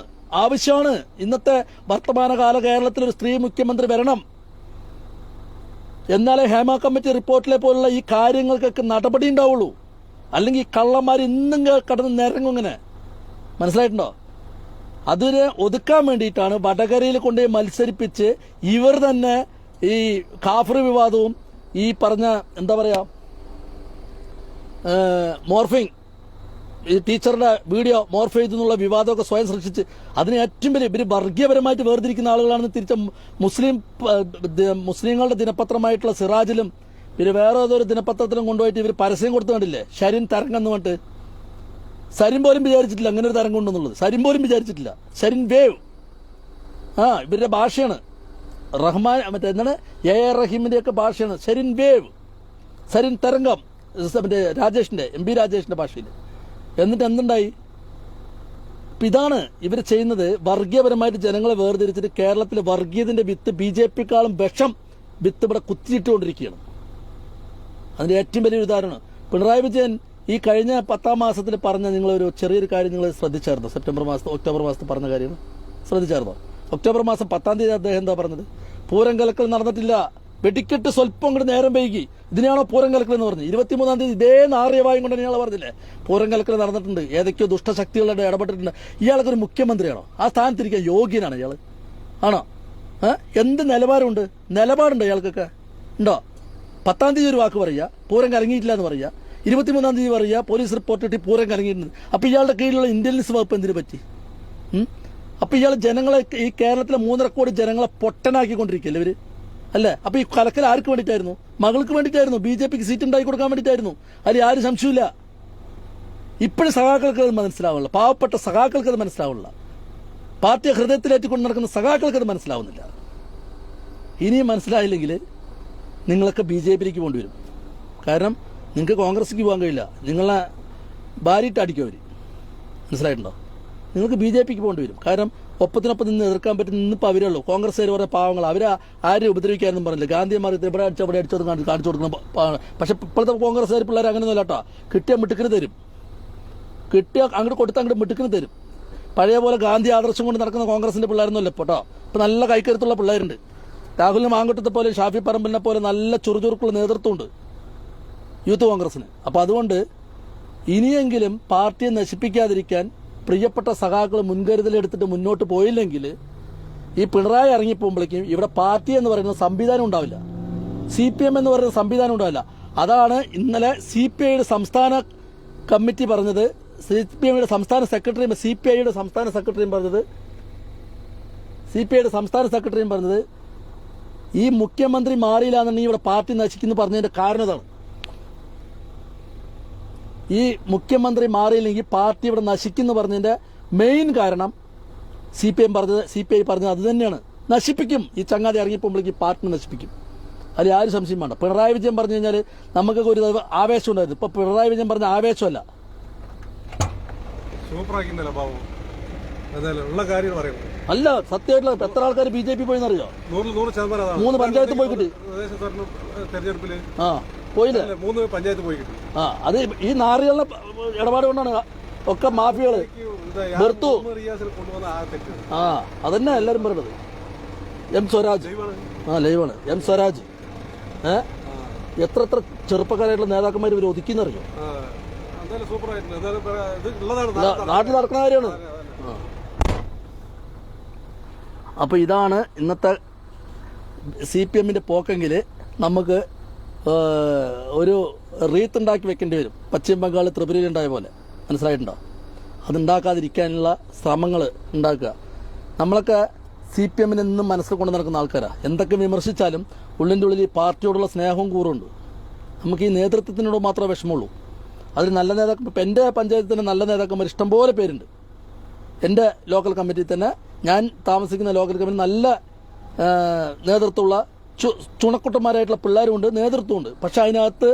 ആവശ്യമാണ്. ഇന്നത്തെ വർത്തമാനകാല കേരളത്തിൽ ഒരു സ്ത്രീ മുഖ്യമന്ത്രി വരണം. എന്നാലേ ഹേമ കമ്മിറ്റി റിപ്പോർട്ടിലെ പോലുള്ള ഈ കാര്യങ്ങൾക്കൊക്കെ നടപടി ഉണ്ടാവുള്ളൂ. അല്ലെങ്കിൽ ഈ കള്ളന്മാർ ഇന്നും കടന്ന് നിരങ്ങും. ഇങ്ങനെ മനസ്സിലായിട്ടുണ്ടോ? അതിനെ ഒതുക്കാൻ വേണ്ടിയിട്ടാണ് വടകരയിൽ കൊണ്ടുപോയി മത്സരിപ്പിച്ച് ഇവർ തന്നെ ഈ കാഫർ വിവാദവും ഈ പറഞ്ഞ എന്താ പറയാ മോർഫിംഗ്, ഈ ടീച്ചറുടെ വീഡിയോ മോർഫ് ചെയ്തെന്നുള്ള വിവാദമൊക്കെ സ്വയം സൃഷ്ടിച്ച് അതിന് ഏറ്റവും വലിയ ഇവർ വർഗീയപരമായിട്ട് വേർതിരിക്കുന്ന ആളുകളാണെന്ന് തിരിച്ച മുസ്ലിങ്ങളുടെ ദിനപത്രമായിട്ടുള്ള സിറാജിലും പിന്നെ വേറെ ഏതൊരു ദിനപത്രത്തിലും കൊണ്ടുപോയിട്ട് ഇവർ പരസ്യം കൊടുത്തു കണ്ടില്ലേ? ഷരിൻ തരംഗം എന്ന് പറഞ്ഞിട്ട്. സരിൻ പോലും വിചാരിച്ചിട്ടില്ല അങ്ങനെ ഒരു തരംഗം ഉണ്ടെന്നുള്ളത്. സരിൻ പോലും വിചാരിച്ചിട്ടില്ല. ഷരിൻ വേവ് ഇവരുടെ ഭാഷയാണ്. റഹ്മാൻ എന്താണ് AR റഹീമിന്റെയൊക്കെ ഭാഷയാണ് സരിൻ വേവ്, സരിൻ തരംഗം. മറ്റേ രാജേഷിന്റെ MP രാജേഷിന്റെ ഭാഷയിൽ. എന്നിട്ട് എന്തുണ്ടായി? ഇതാണ് ഇവർ ചെയ്യുന്നത്. വർഗീയപരമായിട്ട് ജനങ്ങളെ വേർതിരിച്ചിട്ട് കേരളത്തിലെ വർഗീയത്തിന്റെ വിത്ത് BJPക്കാളും വിഷം വിത്ത് ഇവിടെ കുത്തിയിട്ടുകൊണ്ടിരിക്കുകയാണ്. അതിന്റെ ഏറ്റവും വലിയൊരു ഉദാഹരണം പിണറായി വിജയൻ ഈ കഴിഞ്ഞ 10-ാം മാസത്തിൽ പറഞ്ഞ നിങ്ങളൊരു ചെറിയൊരു കാര്യം നിങ്ങൾ ശ്രദ്ധിച്ചായിരുന്നോ? ഒക്ടോബർ മാസത്തിൽ പറഞ്ഞ കാര്യം ശ്രദ്ധിച്ചായിരുന്നോ? ഒക്ടോബർ മാസം 10-ാം തീയതി അദ്ദേഹം എന്താ പറഞ്ഞത്? പൂരം കലക്കൽ നടന്നിട്ടില്ല, വെടിക്കെട്ട് സ്വല്പം കൂടി നേരം വൈകി. ഇതിനെയാണോ പൂരം കലക്കൽ എന്ന് പറഞ്ഞത്? 23-ാം തീയതി ഇതേ നാറിയവായും കൊണ്ട് ഇയാൾ പറഞ്ഞില്ലേ പൂരം കലക്കൽ നടന്നിട്ടുണ്ട്, ഏതൊക്കെയോ ദുഷ്ടശക്തികളുടെ ഇടപെട്ടിട്ടുണ്ട്. ഇയാൾക്കൊരു മുഖ്യമന്ത്രിയാണോ? ആ സ്ഥാനത്തിരിക്കാൻ യോഗ്യനാണ് ഇയാൾ? ആണോ? എന്ത് നിലപാടുണ്ടോ ഇയാൾക്കൊക്കെ? ഉണ്ടോ? 10-ാം തീയതി ഒരു വാക്ക് പറയുക, പൂരം കലങ്ങിയിട്ടില്ല എന്ന് പറയുക. 23-ാം തീയതി പറയുക പോലീസ് റിപ്പോർട്ട് ഇട്ട് പൂരം കലങ്ങിയിട്ടുണ്ട്. അപ്പൊ ഇയാളുടെ കീഴിലുള്ള ഇന്റലിജൻസ് വകുപ്പ് എന്തിനു പറ്റി? അപ്പൊ ഇയാൾ ജനങ്ങളെ, ഈ കേരളത്തിലെ 3.5 കോടി ജനങ്ങളെ പൊട്ടനാക്കിക്കൊണ്ടിരിക്കുകയല്ലേ ഇവര്? അല്ലേ? അപ്പൊ ഈ കലക്കൽ ആർക്ക് വേണ്ടിയിട്ടായിരുന്നു? മകൾക്ക് വേണ്ടിയിട്ടായിരുന്നു. BJPക്ക് സീറ്റ് ഉണ്ടാക്കി കൊടുക്കാൻ വേണ്ടിയിട്ടായിരുന്നു. അതിൽ ആരും സംശയമില്ല. ഇപ്പോഴും സഖാക്കൾക്ക് അത് മനസ്സിലാവുന്നില്ല. പാവപ്പെട്ട സഖാക്കൾക്ക് അത് മനസ്സിലാവുന്നില്ല. പാർട്ടിയെ ഹൃദയത്തിലേറ്റിക്കൊണ്ട് നടക്കുന്ന സഖാക്കൾക്ക് അത് മനസ്സിലാവുന്നില്ല. ഇനിയും മനസ്സിലായില്ലെങ്കിൽ നിങ്ങളൊക്കെ BJPയിലേക്ക് പോകേണ്ടി വരും. കാരണം നിങ്ങൾക്ക് കോൺഗ്രസിലേക്ക് പോകാൻ കഴിയില്ല. നിങ്ങളെ ഭാര്യയിട്ട് അടിക്കും അവർ. മനസ്സിലായിട്ടുണ്ടോ? നിങ്ങൾക്ക് BJPക്ക് പോകേണ്ടി വരും. കാരണം ഒപ്പത്തിനൊപ്പം നിന്ന് എതിർക്കാൻ പറ്റുന്ന ഇന്നിപ്പോൾ അവരുള്ളൂ. കോൺഗ്രസ്സുകാർ കുറേ പാവങ്ങൾ, അവർ ആരും ഉപദ്രവിക്കാനൊന്നും പറഞ്ഞില്ല. ഗാന്ധിമാർ ഇവിടെ അടിച്ചതും കാണിച്ചു കൊടുക്കുന്ന. പക്ഷെ ഇപ്പോഴത്തെ കോൺഗ്രസ്സുകാർ പിള്ളേർ അങ്ങനെയൊന്നുമല്ല കേട്ടോ. കിട്ടിയ മിട്ടുക്കിന് തരും, കിട്ടിയ അങ്ങോട്ട് കൊടുത്ത് അങ്ങോട്ട് മിട്ടുക്കിന് തരും. പഴയ പോലെ ഗാന്ധി ആദർശം കൊണ്ട് നടക്കുന്ന കോൺഗ്രസിന്റെ പിള്ളേരൊന്നുമല്ല ഇപ്പോൾ കേട്ടോ. ഇപ്പം നല്ല കൈക്കരുത്തുള്ള പിള്ളേരുണ്ട്. രാഹുലിന് മാങ്കുട്ടത്തെ പോലെ ഷാഫി പറമ്പിലിനെ പോലെ നല്ല ചുറുചുറുക്കുള്ള നേതൃത്വമുണ്ട് യൂത്ത് കോൺഗ്രസിന്. അപ്പം അതുകൊണ്ട് ഇനിയെങ്കിലും പാർട്ടിയെ നശിപ്പിക്കാതിരിക്കാൻ പ്രിയപ്പെട്ട സഖാക്കൾ മുൻകരുതലെടുത്തിട്ട് മുന്നോട്ട് പോയില്ലെങ്കിൽ ഈ പിണറായി ഇറങ്ങിപ്പോകുമ്പോഴേക്കും ഇവിടെ പാർട്ടി എന്ന് പറയുന്ന സംവിധാനം ഉണ്ടാവില്ല, CPM എന്ന് പറയുന്ന സംവിധാനം ഉണ്ടാവില്ല. അതാണ് ഇന്നലെ CPIയുടെ സംസ്ഥാന കമ്മിറ്റി പറഞ്ഞത്. CPIയുടെ സംസ്ഥാന സെക്രട്ടറിയും CPIയുടെ സംസ്ഥാന സെക്രട്ടറിയും പറഞ്ഞത് ഈ മുഖ്യമന്ത്രി മാറിയില്ല എന്നുണ്ടെങ്കിൽ ഇവിടെ പാർട്ടി നശിക്കുന്നു പറഞ്ഞതിന്റെ കാരണം ഇതാണ്. ഈ മുഖ്യമന്ത്രി മാറിയില്ലെങ്കിൽ പാർട്ടി ഇവിടെ നശിക്കുന്നു പറഞ്ഞതിന്റെ മെയിൻ കാരണം CPI പറഞ്ഞത് അത് തന്നെയാണ്. നശിപ്പിക്കും. ഈ ചങ്ങാതി ഇറങ്ങിപ്പോകുമ്പോഴേക്ക് പാർട്ടി നശിപ്പിക്കും. അതിൽ ആരും സംശയം വേണ്ട. പിണറായി വിജയൻ പറഞ്ഞു കഴിഞ്ഞാൽ നമുക്കൊക്കെ ഒരു ആവേശം ഉണ്ടായിരുന്നു. ഇപ്പൊ പിണറായി വിജയൻ പറഞ്ഞ ആവേശമല്ല. അല്ല, സത്യമായിട്ടുള്ള എത്ര ആൾക്കാർ BJP പോയെന്നറിയോ? 3 പഞ്ചായത്ത് പോയി കിട്ടി. പോയില്ലേ? 3 പഞ്ചായത്ത് പോയി കിട്ടി. അത് ഈ നാറികളുടെ ഇടപാട് കൊണ്ടാണ്. ഒക്കെ മാഫിയകള് വെറുത്തു. ആ അതന്നെ എല്ലാരും പറയണത്. എം സ്വരാജ് ലൈവാണ്. എം സ്വരാജ് എത്ര ചെറുപ്പക്കാരായിട്ടുള്ള നേതാക്കന്മാർ ഇവർ ഒതുക്കിന്നറിയോ? നാട്ടിൽ നടക്കുന്ന കാര്യമാണ്. അപ്പൊ ഇതാണ് ഇന്നത്തെ CPM-ന്റെ പോക്കെങ്കിൽ നമുക്ക് ഒരു റീത്ത് ഉണ്ടാക്കി വെക്കേണ്ടി വരും. പശ്ചിമ ബംഗാൾ ത്രിപുരയിലുണ്ടായ പോലെ. മനസ്സിലായിട്ടുണ്ടോ? അതുണ്ടാക്കാതിരിക്കാനുള്ള ശ്രമങ്ങൾ ഉണ്ടാക്കുക. നമ്മളൊക്കെ CPM-നെ എന്നും മനസ്സിൽ കൊണ്ട് നടക്കുന്ന ആൾക്കാരാണ്. എന്തൊക്കെ വിമർശിച്ചാലും ഉള്ളിൻ്റെ ഉള്ളിൽ ഈ പാർട്ടിയോടുള്ള സ്നേഹവും കൂറുണ്ട്. നമുക്ക് ഈ നേതൃത്വത്തിനോട് മാത്രമേ വിഷമമുള്ളൂ. അതിൽ നല്ല നേതാക്കൾ, ഇപ്പം എൻ്റെ പഞ്ചായത്തിൽ തന്നെ നല്ല നേതാക്കന്മാർ ഇഷ്ടംപോലെ പേരുണ്ട്. എൻ്റെ ലോക്കൽ കമ്മിറ്റിയിൽ തന്നെ, ഞാൻ താമസിക്കുന്ന ലോക്കൽ കമ്മിറ്റി നല്ല നേതൃത്വമുള്ള ചുണക്കുട്ടന്മാരായിട്ടുള്ള പിള്ളേരുമുണ്ട്, നേതൃത്വമുണ്ട്. പക്ഷെ അതിനകത്ത്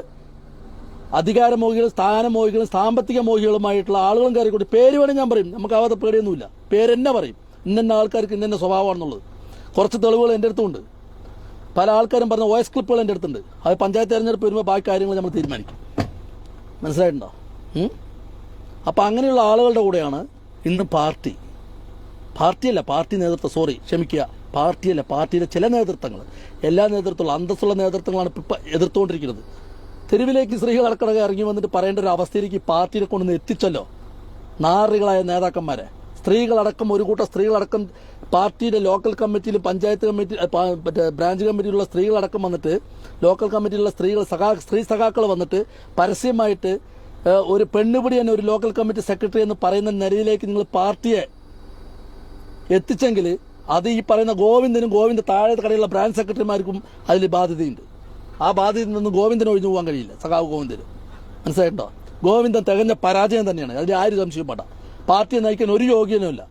അധികാരമോഹികളും സ്ഥാനമോഹികളും സാമ്പത്തിക മോഹികളുമായിട്ടുള്ള ആളുകളും കയറി കൂടി പേര് വേണമെങ്കിൽ ഞാൻ പറയും. നമുക്ക് ആവാത്ത പേടിയൊന്നുമില്ല. പേരെന്നെ പറയും. ഇന്ന ആൾക്കാർക്ക് ഇന്ന സ്വഭാവമാണെന്നുള്ളത് കുറച്ച് തെളിവുകൾ എൻ്റെ അടുത്തുണ്ട്. പല ആൾക്കാരും പറഞ്ഞ വോയിസ് ക്ലിപ്പുകൾ എൻ്റെ അടുത്തുണ്ട്. അത് പഞ്ചായത്ത് തെരഞ്ഞെടുപ്പ് വരുമ്പോൾ ബാക്കി കാര്യങ്ങൾ നമ്മൾ തീരുമാനിക്കും. മനസ്സിലായിട്ടുണ്ടോ? അപ്പം അങ്ങനെയുള്ള ആളുകളുടെ കൂടെയാണ് ഇന്ന് പാർട്ടിയല്ല പാർട്ടി നേതൃത്വം, ക്ഷമിക്കുക, പാർട്ടിയല്ല പാർട്ടിയിലെ ചില നേതൃത്വങ്ങൾ, എല്ലാ നേതൃത്വങ്ങളും അന്തസ്സുള്ള നേതൃത്വങ്ങളാണ് ഇപ്പം എതിർത്തുകൊണ്ടിരിക്കുന്നത്. തെരുവിലേക്ക് സ്ത്രീകൾ അടക്കടക ഇറങ്ങി വന്നിട്ട് പറയേണ്ട ഒരു അവസ്ഥയിലേക്ക് പാർട്ടിയെ കൊണ്ടുവന്ന് എത്തിച്ചല്ലോ നാറികളായ നേതാക്കന്മാരെ. സ്ത്രീകളടക്കം, ഒരു കൂട്ടം സ്ത്രീകളടക്കം പാർട്ടിയുടെ ലോക്കൽ കമ്മിറ്റിയിലും പഞ്ചായത്ത് കമ്മിറ്റി മറ്റേ ബ്രാഞ്ച് കമ്മിറ്റിയിലുള്ള സ്ത്രീകളടക്കം വന്നിട്ട്, ലോക്കൽ കമ്മിറ്റിയിലുള്ള സ്ത്രീ സഖാക്കൾ വന്നിട്ട് പരസ്യമായിട്ട് ഒരു പെണ്ണുപിടി തന്നെ ഒരു ലോക്കൽ കമ്മിറ്റി സെക്രട്ടറി എന്ന് പറയുന്ന നിലയിലേക്ക് നിങ്ങൾ പാർട്ടിയെ എത്തിച്ചെങ്കിൽ അത് ഈ പറയുന്ന ഗോവിന്ദ താഴെ കടയുള്ള ബ്രാഞ്ച് സെക്രട്ടറിമാർക്കും അതിൽ ബാധ്യതയുണ്ട്. ആ ബാധ്യതയിൽ നിന്ന് ഗോവിന്ദന് ഒഴിഞ്ഞു പോകാൻ കഴിയില്ല. സഖാവ് ഗോവിന്ദന്. മനസ്സിലായിട്ടോ? ഗോവിന്ദൻ തികഞ്ഞ പരാജയം തന്നെയാണ്. അതിൽ ആരും സംശയപ്പെട. പാർട്ടിയെ നയിക്കാൻ ഒരു യോഗ്യനുമില്ല.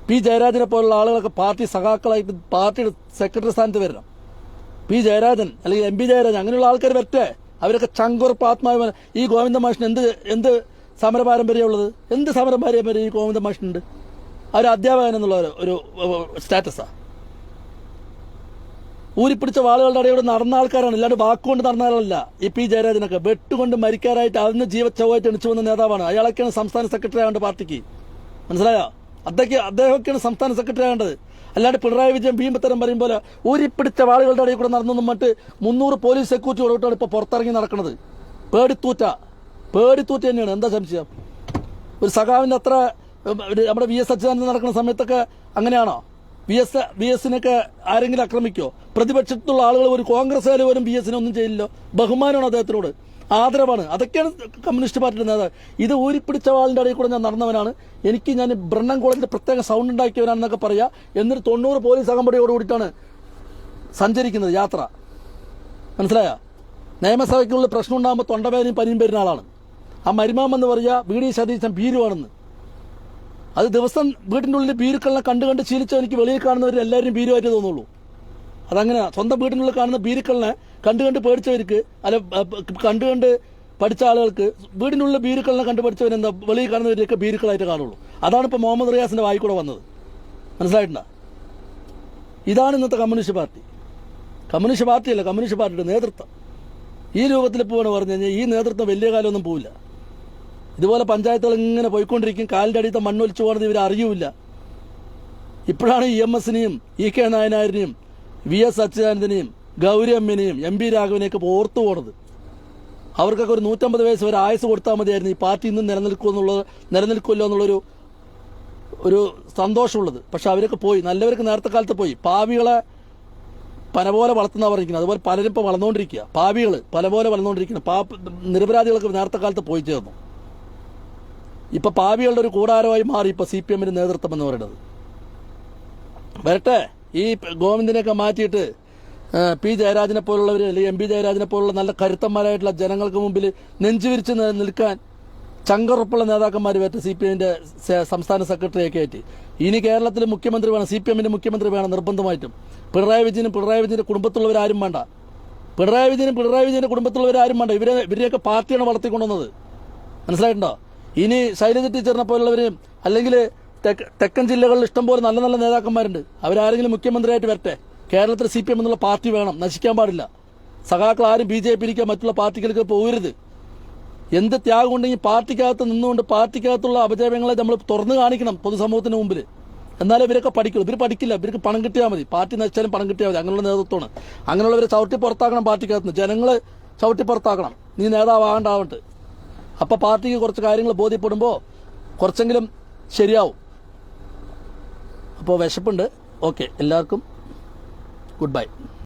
പി ജയരാജനെ പോലുള്ള ആളുകളൊക്കെ പാർട്ടി സഖാക്കളായിട്ട് പാർട്ടിയുടെ സെക്രട്ടറി സ്ഥാനത്ത് വരണം. പി ജയരാജൻ അല്ലെങ്കിൽ MP ജയരാജൻ അങ്ങനെയുള്ള ആൾക്കാർ വരട്ടെ. അവരൊക്കെ ചങ്കുറപ്പ് ആത്മാഭിമാനം. ഈ ഗോവിന്ദ മാഷിന് എന്ത് സമര പാരമ്പര്യമുള്ളത്? എന്ത് സമര പാരമ്പര്യം ഈ ഗോവിന്ദ മാഷിനുണ്ട്? അവർ അധ്യാപകൻ എന്നുള്ള ഒരു സ്റ്റാറ്റസാണ്. ഊരിപ്പിടിച്ച വാളുകളുടെ ഇടയോടെ നടന്ന ആൾക്കാരാണ്, ഇല്ലാണ്ട് വാക്കുകൊണ്ട് നടന്ന ആളല്ല. ഈ പി ജയരാജനൊക്കെ വെട്ടുകൊണ്ട് മരിക്കാനായിട്ട് അതിന് ജീവച്ചവായിട്ട് എണിച്ചു വന്ന നേതാവാണ്. അയാളൊക്കെയാണ് സംസ്ഥാന സെക്രട്ടറി ആവേണ്ട പാർട്ടിക്ക്. മനസ്സിലായോ? അദ്ദേഹമൊക്കെയാണ് സംസ്ഥാന സെക്രട്ടറി ആവേണ്ടത്. അല്ലാണ്ട് പിണറായി വിജയൻ ഭീമത്തരം പറയും പോലെ ഊരിപ്പിടിച്ച വാളുകളുടെ ഇടയിൽ കൂടെ നടന്നു മറ്റ് 300 പോലീസ് സെക്യൂരിറ്റി കൊടുത്തിട്ടാണ് ഇപ്പോൾ പുറത്തിറങ്ങി നടക്കുന്നത്. പേടിത്തൂറ്റ തന്നെയാണ്. എന്താ സംശയം? ഒരു സഖാവിന്റെ അത്ര നമ്മുടെ VS അച്യുതാനന്ദൻ നടക്കുന്ന സമയത്തൊക്കെ അങ്ങനെയാണോ? VS-നൊക്കെ ആരെങ്കിലും ആക്രമിക്കോ? പ്രതിപക്ഷത്തുള്ള ആളുകൾ ഒരു കോൺഗ്രസ്സുകാർ പോലും VS-നെ ഒന്നും ചെയ്യില്ലല്ലോ. ബഹുമാനമാണ് അദ്ദേഹത്തിനോട്, ആദരവാണ്. അതൊക്കെയാണ് കമ്മ്യൂണിസ്റ്റ് പാർട്ടിയുടെ നേതാവ്. ഇത് ഊരിപ്പിടിച്ച വാളിന്റെ ഇടയിൽ കൂടെ ഞാൻ നടന്നവനാണ്, ഞാൻ ബ്രണ്ണൻ കോളേജിന്റെ പ്രത്യേക സൗണ്ട് ഉണ്ടാക്കിയവനാണെന്നൊക്കെ പറയാ. എന്നിട്ട് 90 പോലീസ് അകമ്പടിയോട് കൂടിയിട്ടാണ് സഞ്ചരിക്കുന്നത് യാത്ര. മനസ്സിലായ? നിയമസഭയ്ക്കുള്ളിൽ പ്രശ്നം ഉണ്ടാകുമ്പോൾ തൊണ്ടവേദനയും പനിയും വരുന്ന ആളാണ്. ആ മരുമാമെന്ന് പറയുക VD സതീശൻ ഭീരുവാണെന്ന്. അത് ദിവസം വീട്ടിൻ്റെ ഉള്ളിൽ ഭീരുക്കളിനെ കണ്ട് ശീലിച്ച എനിക്ക് വെളിയിൽ കാണുന്നവർ എല്ലാവരും ഭീരുവായിട്ട് തോന്നുള്ളൂ. അതങ്ങനെ സ്വന്തം വീട്ടിനുള്ളിൽ കാണുന്ന ഭീരുക്കളിനെ കണ്ട് പേടിച്ചവർക്ക്, കണ്ട് പഠിച്ച ആളുകൾക്ക് വീടിനുള്ളിൽ ഭീരുക്കളിനെ കണ്ട് പഠിച്ചവരെന്താ വെളിയിൽ കാണുന്നവരൊക്കെ ഭീരുക്കളായിട്ട് കാണുള്ളൂ. അതാണ് ഇപ്പോൾ മുഹമ്മദ് റിയാസിന്റെ വായിക്കൂടെ വന്നത്. മനസ്സിലായിട്ടുണ്ടോ? ഇതാണ് ഇന്നത്തെ കമ്മ്യൂണിസ്റ്റ് പാർട്ടി. കമ്മ്യൂണിസ്റ്റ് പാർട്ടിയല്ല, കമ്മ്യൂണിസ്റ്റ് പാർട്ടിയുടെ നേതൃത്വം ഈ രൂപത്തിൽ പോവാണ് പറഞ്ഞു കഴിഞ്ഞാൽ ഈ നേതൃത്വം വലിയ കാലമൊന്നും പോവില്ല. ഇതുപോലെ പഞ്ചായത്തുകൾ ഇങ്ങനെ പോയിക്കൊണ്ടിരിക്കും. കാലിൻ്റെ അടിയത്തെ മണ്ണൊലിച്ചു പോകുന്നത് ഇവർ അറിയൂല. ഇപ്പോഴാണ് EMS-നെയും EK നായനാരിനെയും VS അച്യുതാനന്ദനെയും ഗൗരി അമ്മിനെയും MP രാഘവനെയൊക്കെ ഓർത്തു പോണത്. അവർക്കൊക്കെ ഒരു 150 വയസ്സ് വരെ ആയുസ് കൊടുത്താൽ മതിയായിരുന്നു ഈ പാർട്ടി ഇന്നും നിലനിൽക്കുമല്ലോ എന്നുള്ളൊരു സന്തോഷമുള്ളത്. പക്ഷെ അവരൊക്കെ പോയി. നല്ലവർക്ക് നേരത്തെ കാലത്ത് പോയി. പാവികളെ പല പോലെ വളർത്തുന്ന പറഞ്ഞിരിക്കുന്നത്. അതുപോലെ പലരും ഇപ്പോൾ വളർന്നുകൊണ്ടിരിക്കുക. പാവികൾ പല പോലെ വളർന്നുകൊണ്ടിരിക്കുന്നു. നിരപരാധികളൊക്കെ നേരത്തെ കാലത്ത് പോയി ചേർന്നു. ഇപ്പൊ പാവികളുടെ ഒരു കൂടാരമായി മാറി ഇപ്പൊ CPM-ന്റെ നേതൃത്വം എന്ന് പറയുന്നത്. വരട്ടെ. ഈ ഗോവിന്ദനെയൊക്കെ മാറ്റിയിട്ട് പി ജയരാജനെ പോലുള്ളവർ അല്ലെങ്കിൽ MP ജയരാജനെ പോലുള്ള നല്ല കരുത്തന്മാരായിട്ടുള്ള ജനങ്ങൾക്ക് മുമ്പിൽ നെഞ്ചുവിരിച്ച് നിൽക്കാൻ ചങ്കറുപ്പുള്ള നേതാക്കന്മാർ വരട്ടെ. CPM-ന്റെ സംസ്ഥാന സെക്രട്ടറിയൊക്കെ ആയിട്ട് ഇനി കേരളത്തിൽ മുഖ്യമന്ത്രി വേണം. CPM-ന്റെ മുഖ്യമന്ത്രി വേണം നിർബന്ധമായിട്ടും. പിണറായി വിജയന്റെ കുടുംബത്തുള്ളവരാരും വേണ്ട. പിണറായി വിജയന്റെ കുടുംബത്തുള്ളവരാരും വേണ്ട. ഇവരെയൊക്കെ പാർട്ടിയാണ് വളർത്തിക്കൊണ്ടുവന്നത്. മനസ്സിലായിട്ടുണ്ടോ? ഇനി ശൈലജ ടീച്ചറിനെ പോലുള്ളവരും അല്ലെങ്കിൽ തെക്കൻ ജില്ലകളിൽ ഇഷ്ടംപോലെ നല്ല നല്ല നേതാക്കന്മാരുണ്ട്. അവരാരെങ്കിലും മുഖ്യമന്ത്രിയായിട്ട് വരട്ടെ. കേരളത്തിൽ CPM എന്നുള്ള പാർട്ടി വേണം. നശിക്കാൻ പാടില്ല. സഖാക്കൾ ആരും BJP മറ്റുള്ള പാർട്ടികൾക്ക് പോകരുത്. എന്ത് ത്യാഗം ഉണ്ടെങ്കിൽ പാർട്ടിക്കകത്ത് നിന്നുകൊണ്ട് പാർട്ടിക്കകത്തുള്ള അപജയങ്ങളെ നമ്മൾ തുറന്നു കാണിക്കണം പൊതുസമൂഹത്തിന് മുമ്പിൽ. എന്നാലും ഇവരൊക്കെ പഠിക്കുള്ളൂ. ഇവർ പഠിക്കില്ല. ഇവർക്ക് പണം കിട്ടിയാൽ മതി. പാർട്ടി നയിച്ചാലും പണം കിട്ടിയാൽ മതി. അങ്ങനെയുള്ള നേതൃത്വമാണ്. അങ്ങനെയുള്ളവരെ ചവിട്ടി പുറത്താക്കണം. പാർട്ടിക്കകത്ത് ജനങ്ങൾ ചവിട്ടി പുറത്താക്കണം. നീ നേതാവാകണ്ടാവട്ടെ. അപ്പോൾ പാർട്ടിക്ക് കുറച്ച് കാര്യങ്ങൾ ബോധ്യപ്പെടുമ്പോൾ കുറച്ചെങ്കിലും ശരിയാവും. അപ്പോൾ വിശപ്പുണ്ട്. ഓക്കെ, എല്ലാവർക്കും ഗുഡ് ബൈ.